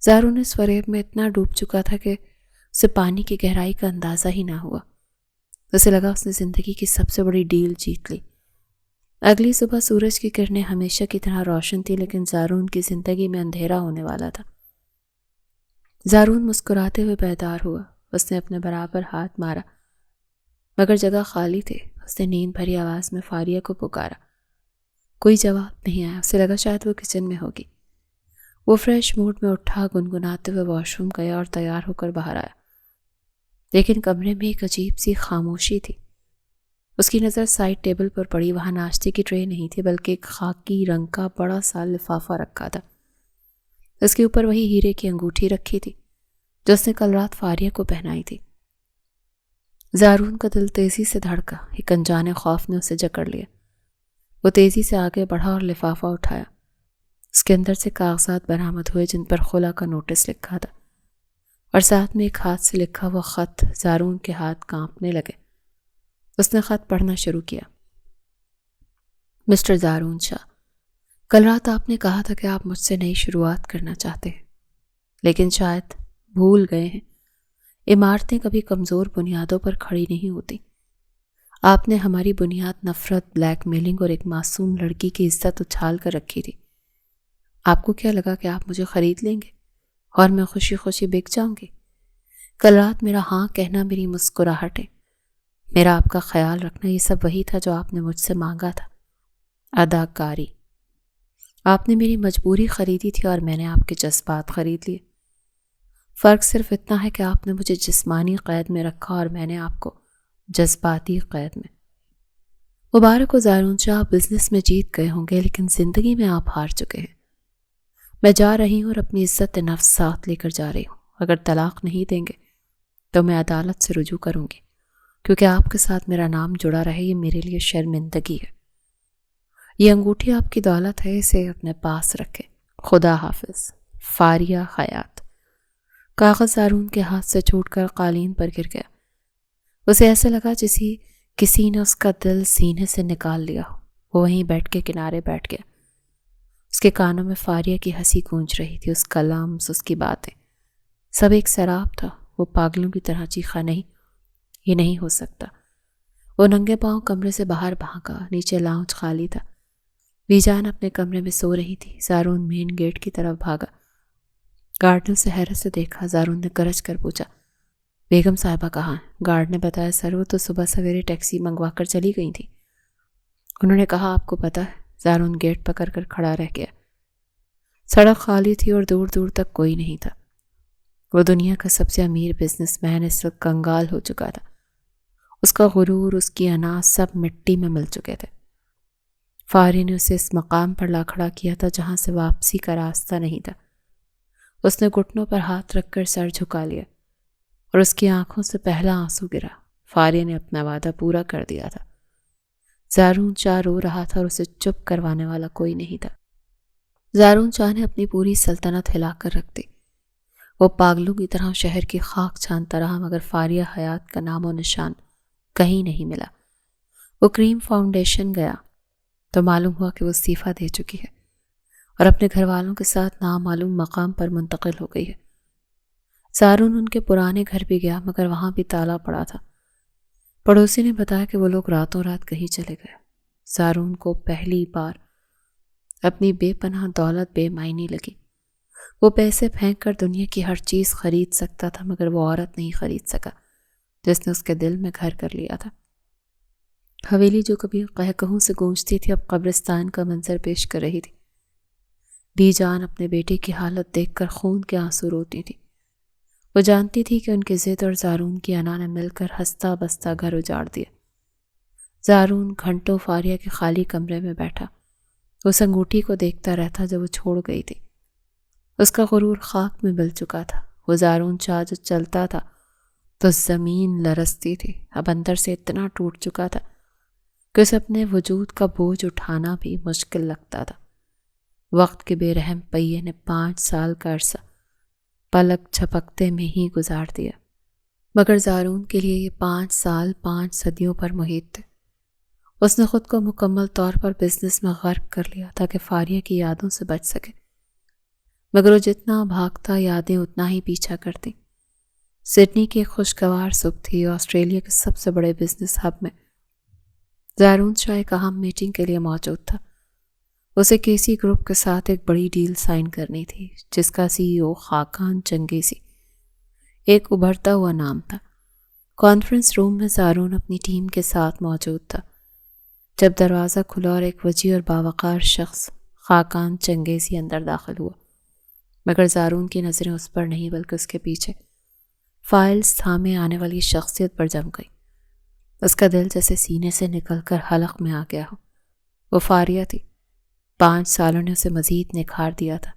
Speaker 1: زارون اس فریب میں اتنا ڈوب چکا تھا کہ اسے پانی کی گہرائی کا اندازہ ہی نہ ہوا۔ اسے لگا اس نے زندگی کی سب سے بڑی ڈیل جیت لی۔ اگلی صبح سورج کی کرنیں ہمیشہ کی طرح روشن تھی، لیکن زارون کی زندگی میں اندھیرا ہونے والا تھا۔ زارون مسکراتے ہوئے بیدار ہوا۔ اس نے اپنے برابر ہاتھ مارا مگر جگہ خالی تھی۔ اس نے نیند بھری آواز میں فاریہ کو پکارا، کوئی جواب نہیں آیا۔ اسے لگا شاید وہ کچن میں ہوگی۔ وہ فریش موڈ میں اٹھا، گنگناتے ہوئے واش روم گیا اور تیار ہو کر باہر آیا، لیکن کمرے میں ایک عجیب سی خاموشی تھی۔ اس کی نظر سائڈ ٹیبل پر پڑی، وہاں ناشتے کی ٹرے نہیں تھی بلکہ ایک خاکی رنگ کا بڑا سا لفافہ رکھا تھا۔ اس کے اوپر وہی ہیرے کی انگوٹھی رکھی تھی جو اس نے کل رات فاریہ کو پہنائی تھی۔ زارون کا دل تیزی سے دھڑکا، ایک انجانے خوف نے اسے جکڑ لیا۔ وہ تیزی سے آگے بڑھا اور لفافہ اٹھایا۔ اس کے اندر سے کاغذات برآمد ہوئے جن پر خلا کا نوٹس لکھا تھا اور ساتھ میں ایک ہاتھ سے لکھا ہوا خط۔ زارون کے ہاتھ کانپنے لگے۔ اس نے خط پڑھنا شروع کیا۔ مسٹر زارون شاہ، کل رات آپ نے کہا تھا کہ آپ مجھ سے نئی شروعات کرنا چاہتے ہیں، لیکن شاید بھول گئے ہیں عمارتیں کبھی کمزور بنیادوں پر کھڑی نہیں ہوتی۔ آپ نے ہماری بنیاد نفرت، بلیک میلنگ اور ایک معصوم لڑکی کی عزت اچھال کر رکھی تھی۔ آپ کو کیا لگا کہ آپ مجھے خرید لیں گے اور میں خوشی خوشی بک جاؤں گی؟ کل رات میرا ہاں کہنا، میری مسکراہٹیں، میرا آپ کا خیال رکھنا، یہ سب وہی تھا جو آپ نے مجھ سے مانگا تھا۔ اداکاری۔ آپ نے میری مجبوری خریدی تھی اور میں نے آپ کے جذبات خرید لیے۔ فرق صرف اتنا ہے کہ آپ نے مجھے جسمانی قید میں رکھا اور میں نے آپ کو جذباتی قید میں۔ مبارک ہو زارون شاہ، آپ بزنس میں جیت گئے ہوں گے لیکن زندگی میں آپ ہار چکے ہیں۔ میں جا رہی ہوں اور اپنی عزت نفس ساتھ لے کر جا رہی ہوں۔ اگر طلاق نہیں دیں گے تو میں عدالت سے رجوع کروں گی، کیونکہ آپ کے ساتھ میرا نام جڑا رہے یہ میرے لیے شرمندگی ہے۔ یہ انگوٹھی آپ کی دولت ہے، اسے اپنے پاس رکھے۔ خدا حافظ، فاریہ حیات۔ کاغذ زارون کے ہاتھ سے چھوٹ کر قالین پر گر گیا۔ اسے ایسے لگا جیسے کسی نے اس کا دل سینے سے نکال لیا ہو۔ وہ وہیں بیٹھ کے کنارے بیٹھ گیا۔ اس کے کانوں میں فاریہ کی ہنسی گونج رہی تھی، اس کا لمس، اس کی باتیں، سب ایک سراب تھا۔ وہ پاگلوں کی طرح چیخا، نہیں، یہ نہیں ہو سکتا۔ وہ ننگے پاؤں کمرے سے باہر بھاگا۔ نیچے لاؤنج خالی تھا۔ بیجان اپنے کمرے میں سو رہی تھی۔ زارون مین گیٹ کی طرف بھاگا۔ گارڈ نے اسے حیرت سے دیکھا۔ زارون نے گرج کر پوچھا، بیگم صاحبہ کہاں ہیں؟ گارڈ نے بتایا، سر وہ تو صبح سویرے ٹیکسی منگوا کر چلی گئی تھی۔ انہوں نے کہا، آپ کو پتہ ہے؟ زارون گیٹ پکڑ کر کھڑا رہ گیا۔ سڑک خالی تھی اور دور دور تک کوئی نہیں تھا۔ وہ دنیا کا سب سے امیر بزنس مین اس وقت کنگال ہو چکا تھا۔ اس کا غرور، اس کی انا سب مٹی میں مل چکے تھے۔ فاریہ نے اسے اس مقام پر لا کھڑا کیا تھا جہاں سے واپسی کا راستہ نہیں تھا۔ اس نے گھٹنوں پر ہاتھ رکھ کر سر جھکا لیا اور اس کی آنکھوں سے پہلا آنسو گرا۔ فاریہ نے اپنا وعدہ پورا کر دیا تھا۔ زارون چاہ رو رہا تھا اور اسے چپ کروانے والا کوئی نہیں تھا۔ زارون چاہ نے اپنی پوری سلطنت ہلا کر رکھ دی۔ وہ پاگلوں کی طرح شہر کی خاک چھانتا رہا، مگر فاریہ حیات کا نام و نشان کہیں نہیں ملا۔ وہ کریم فاؤنڈیشن گیا تو معلوم ہوا کہ وہ استعفیٰ دے چکی ہے اور اپنے گھر والوں کے ساتھ نامعلوم مقام پر منتقل ہو گئی ہے۔ زارون ان کے پرانے گھر بھی گیا، مگر وہاں بھی تالا پڑا تھا۔ پڑوسی نے بتایا کہ وہ لوگ راتوں رات کہیں چلے گئے۔ زارون کو پہلی بار اپنی بے پناہ دولت بے معنی لگی۔ وہ پیسے پھینک کر دنیا کی ہر چیز خرید سکتا تھا، مگر وہ عورت نہیں خرید سکا جس نے اس کے دل میں گھر کر لیا تھا۔ حویلی جو کبھی قہقہوں سے گونجتی تھی اب قبرستان کا منظر پیش کر رہی تھی۔ بی جان اپنے بیٹے کی حالت دیکھ کر خون کے آنسو روتی تھی۔ وہ جانتی تھی کہ ان کی ضد اور زارون کی انا نے مل کر ہنستا بستا گھر اجاڑ دیا۔ زارون گھنٹوں فاریہ کے خالی کمرے میں بیٹھا۔ اس انگوٹھی کو دیکھتا رہتا جو وہ چھوڑ گئی تھی۔ اس کا غرور خاک میں مل چکا تھا۔ وہ زارون چاہ جو چلتا تھا تو زمین لرزتی تھی، اب اندر سے اتنا ٹوٹ چکا تھا کہ اسے اپنے وجود کا بوجھ اٹھانا بھی مشکل لگتا تھا۔ وقت کے بے رحم پہیے نے 5 سال کا عرصہ پلک جھپکتے میں ہی گزار دیا، مگر زارون کے لیے یہ 5 سال 5 صدیوں پر محیط تھے۔ اس نے خود کو مکمل طور پر بزنس میں غرق کر لیا تاکہ فاریہ کی یادوں سے بچ سکے، مگر وہ جتنا بھاگتا یادیں اتنا ہی پیچھا کرتی۔ سڈنی کی ایک خوشگوار صبح تھی، آسٹریلیا کے سب سے بڑے بزنس ہب میں زارون شاہ ایک اہم میٹنگ کے لیے موجود تھا۔ اسے کیسی گروپ کے ساتھ ایک بڑی ڈیل سائن کرنی تھی جس کا CEO خاقان چنگیزی ایک ابھرتا ہوا نام تھا۔ کانفرنس روم میں زارون اپنی ٹیم کے ساتھ موجود تھا۔ جب دروازہ کھلا اور ایک وجیح اور باوقار شخص خاقان چنگیزی اندر داخل ہوا، مگر زارون کی نظریں اس پر نہیں بلکہ اس کے پیچھے فائلز تھامے آنے والی شخصیت پر جم گئی۔ اس کا دل جیسے سینے سے نکل کر حلق میں آ گیا ہو۔ وہ فاریہ تھی۔ 5 سالوں نے اسے مزید نکھار دیا تھا۔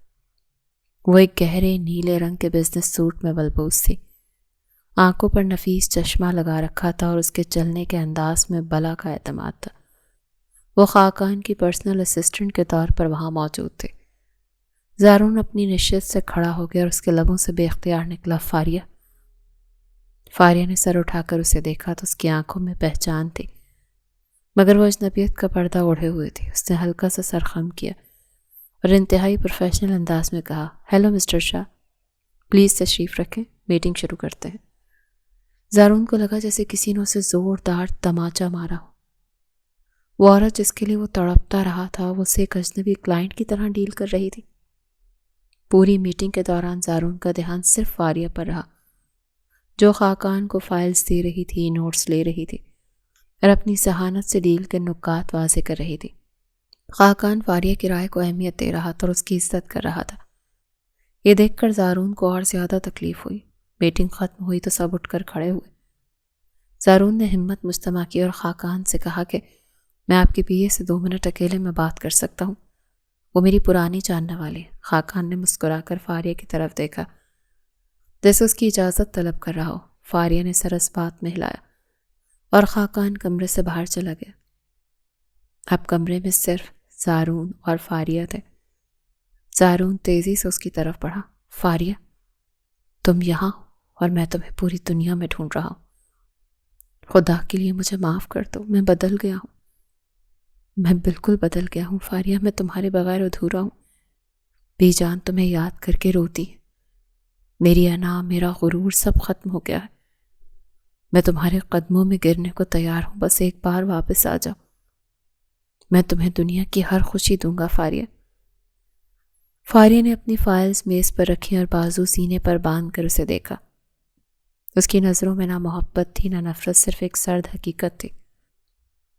Speaker 1: وہ ایک گہرے نیلے رنگ کے بزنس سوٹ میں ملبوس تھی، آنکھوں پر نفیس چشمہ لگا رکھا تھا اور اس کے چلنے کے انداز میں بلا کا اعتماد تھا۔ وہ خاقان کی پرسنل اسسٹنٹ کے طور پر وہاں موجود تھے۔ زارون اپنی نشست سے کھڑا ہو گیا اور اس کے لبوں سے بے اختیار نکلا فاریہ۔ فاریہ نے سر اٹھا کر اسے دیکھا تو اس کی آنکھوں میں پہچان تھی، مگر وہ اجنبیت کا پردہ اوڑھے ہوئے تھی۔ اس نے ہلکا سا سر خم کیا اور انتہائی پروفیشنل انداز میں کہا، ہیلو مسٹر شاہ، پلیز تشریف رکھیں، میٹنگ شروع کرتے ہیں۔ زارون کو لگا جیسے کسی نے اسے زوردار تماچا مارا ہو۔ وہ عورت جس کے لیے وہ تڑپتا رہا تھا وہ اسے ایک اجنبی کلائنٹ کی طرح ڈیل کر رہی تھی۔ پوری میٹنگ کے دوران زارون کا دھیان صرف فاریہ پر رہا، جو خاقان کو فائلز دے رہی تھی، نوٹس لے رہی تھی اور اپنی ذہانت سے ڈیل کے نکات واضح کر رہی تھی۔ خاقان فاریہ کی رائے کو اہمیت دے رہا تھا اور اس کی عزت کر رہا تھا۔ یہ دیکھ کر زارون کو اور زیادہ تکلیف ہوئی۔ میٹنگ ختم ہوئی تو سب اٹھ کر کھڑے ہوئے۔ زارون نے ہمت مجتمع کی اور خاقان سے کہا کہ میں آپ کے PA سے 2 منٹ اکیلے میں بات کر سکتا ہوں، وہ میری پرانی جاننے والی ہے۔ خاقان نے مسکرا کر فاریہ کی طرف دیکھا جیسے اس کی اجازت طلب کر رہا ہو۔ فاریہ نے سر اس بات میں ہلایا اور خاقان کمرے سے باہر چلا گیا۔ اب کمرے میں صرف زارون اور فاریہ تھے۔ زارون تیزی سے اس کی طرف بڑھا، فاریہ تم یہاں اور میں تمہیں پوری دنیا میں ڈھونڈ رہا ہوں، خدا کے لیے مجھے معاف کر دو، میں بدل گیا ہوں، میں بالکل بدل گیا ہوں فاریہ، میں تمہارے بغیر ادھورا ہوں، بی جان تمہیں یاد کر کے روتی ہے، میری انا میرا غرور سب ختم ہو گیا ہے، میں تمہارے قدموں میں گرنے کو تیار ہوں، بس ایک بار واپس آ جاؤ، میں تمہیں دنیا کی ہر خوشی دوں گا فاریہ۔ فاریہ نے اپنی فائلز میز پر رکھی اور بازو سینے پر باندھ کر اسے دیکھا۔ اس کی نظروں میں نہ محبت تھی نہ نفرت، صرف ایک سرد حقیقت تھی۔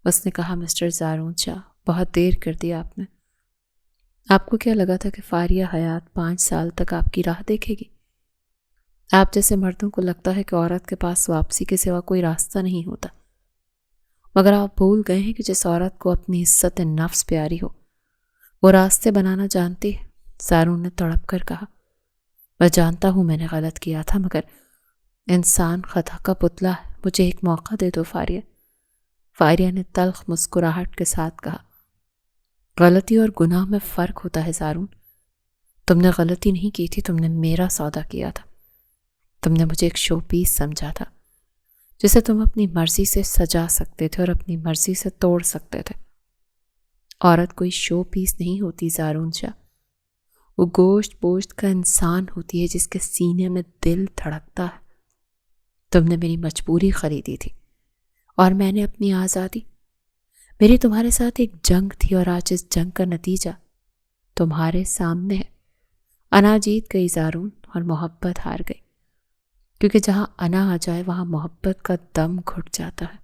Speaker 1: اس نے کہا، مسٹر زارون شاہ، بہت دیر کر دیا آپ نے۔ آپ کو کیا لگا تھا کہ فاریہ حیات 5 سال تک آپ کی راہ دیکھے گی؟ آپ جیسے مردوں کو لگتا ہے کہ عورت کے پاس واپسی کے سوا کوئی راستہ نہیں ہوتا، مگر آپ بھول گئے ہیں کہ جس عورت کو اپنی عزت نفس پیاری ہو وہ راستے بنانا جانتی ہے۔ زارون نے تڑپ کر کہا، میں جانتا ہوں میں نے غلط کیا تھا، مگر انسان خطا کا پتلا ہے، مجھے ایک موقع دے دو فاریہ۔ فاریہ نے تلخ مسکراہٹ کے ساتھ کہا، غلطی اور گناہ میں فرق ہوتا ہے زارون۔ تم نے غلطی نہیں کی تھی، تم نے میرا سودا کیا تھا۔ تم نے مجھے ایک شو پیس سمجھا تھا جسے تم اپنی مرضی سے سجا سکتے تھے اور اپنی مرضی سے توڑ سکتے تھے۔ عورت کوئی شو پیس نہیں ہوتی زارون شاہ، وہ گوشت پوشت کا انسان ہوتی ہے جس کے سینے میں دل دھڑکتا ہے۔ تم نے میری مجبوری خریدی تھی اور میں نے اپنی آزادی۔ میری تمہارے ساتھ ایک جنگ تھی اور آج اس جنگ کا نتیجہ تمہارے سامنے ہے۔ انا جیت گئی زارون اور محبت ہار گئی، کیونکہ جہاں انا آ جائے وہاں محبت کا دم گھٹ جاتا ہے۔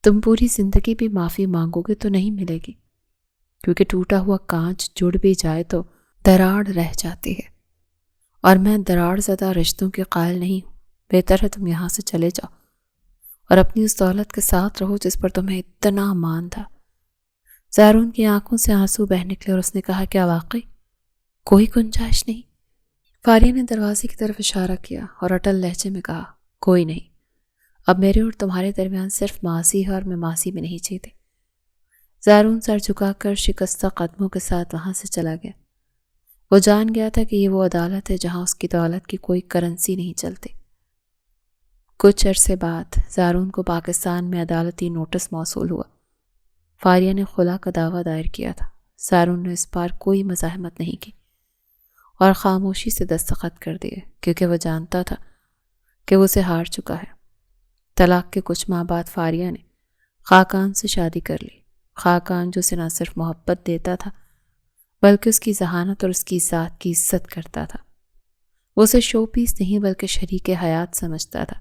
Speaker 1: تم پوری زندگی بھی معافی مانگو گے تو نہیں ملے گی، کیونکہ ٹوٹا ہوا کانچ جڑ بھی جائے تو دراڑ رہ جاتی ہے، اور میں دراڑ زدہ رشتوں کے قائل نہیں ہوں۔ بہتر ہے تم یہاں سے چلے جاؤ اور اپنی اس دولت کے ساتھ رہو جس پر تمہیں اتنا مان تھا۔ زارون کی آنکھوں سے آنسو بہہ نکلے اور اس نے کہا، کیا واقعی کوئی گنجائش نہیں؟ فاریہ نے دروازے کی طرف اشارہ کیا اور اٹل لہجے میں کہا، کوئی نہیں، اب میرے اور تمہارے درمیان صرف ماضی ہے اور میں ماضی میں نہیں جیتی۔ زارون سر جھکا کر شکستہ قدموں کے ساتھ وہاں سے چلا گیا۔ وہ جان گیا تھا کہ یہ وہ عدالت ہے جہاں اس کی دولت کی کوئی کرنسی نہیں چلتی۔ کچھ عرصے بعد زارون کو پاکستان میں عدالتی نوٹس موصول ہوا۔ فاریہ نے خلا کا دعویٰ دائر کیا تھا۔ زارون نے اس بار کوئی مزاحمت نہیں کی اور خاموشی سے دستخط کر دیے، کیونکہ وہ جانتا تھا کہ وہ اسے ہار چکا ہے۔ طلاق کے کچھ ماہ بعد فاریہ نے خاقان سے شادی کر لی۔ خاقان جو اسے نہ صرف محبت دیتا تھا بلکہ اس کی ذہانت اور اس کی ذات کی عزت کرتا تھا۔ وہ اسے شو پیس نہیں بلکہ شریک حیات سمجھتا تھا۔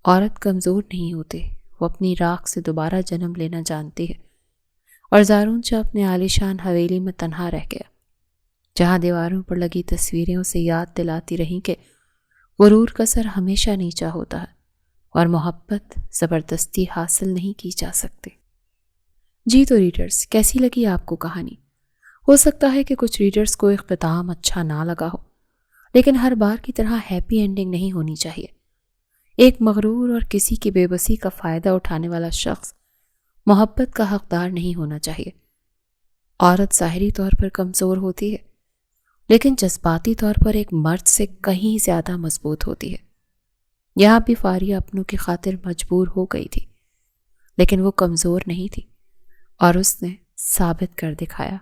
Speaker 1: عورت کمزور نہیں ہوتی، وہ اپنی راکھ سے دوبارہ جنم لینا جانتی ہے، اور زارون شاہ اپنے عالیشان حویلی میں تنہا رہ گیا، جہاں دیواروں پر لگی تصویریں اسے یاد دلاتی رہیں کہ غرور کا سر ہمیشہ نیچا ہوتا ہے اور محبت زبردستی حاصل نہیں کی جا سکتی۔ جی تو ریڈرز، کیسی لگی آپ کو کہانی؟ ہو سکتا ہے کہ کچھ ریڈرز کو اختتام اچھا نہ لگا ہو، لیکن ہر بار کی طرح ہیپی اینڈنگ نہیں ہونی چاہیے۔ ایک مغرور اور کسی کی بے بسی کا فائدہ اٹھانے والا شخص محبت کا حقدار نہیں ہونا چاہیے۔ عورت ظاہری طور پر کمزور ہوتی ہے، لیکن جذباتی طور پر ایک مرد سے کہیں زیادہ مضبوط ہوتی ہے۔ یہاں بھی فاریہ اپنوں کی خاطر مجبور ہو گئی تھی، لیکن وہ کمزور نہیں تھی اور اس نے ثابت کر دکھایا۔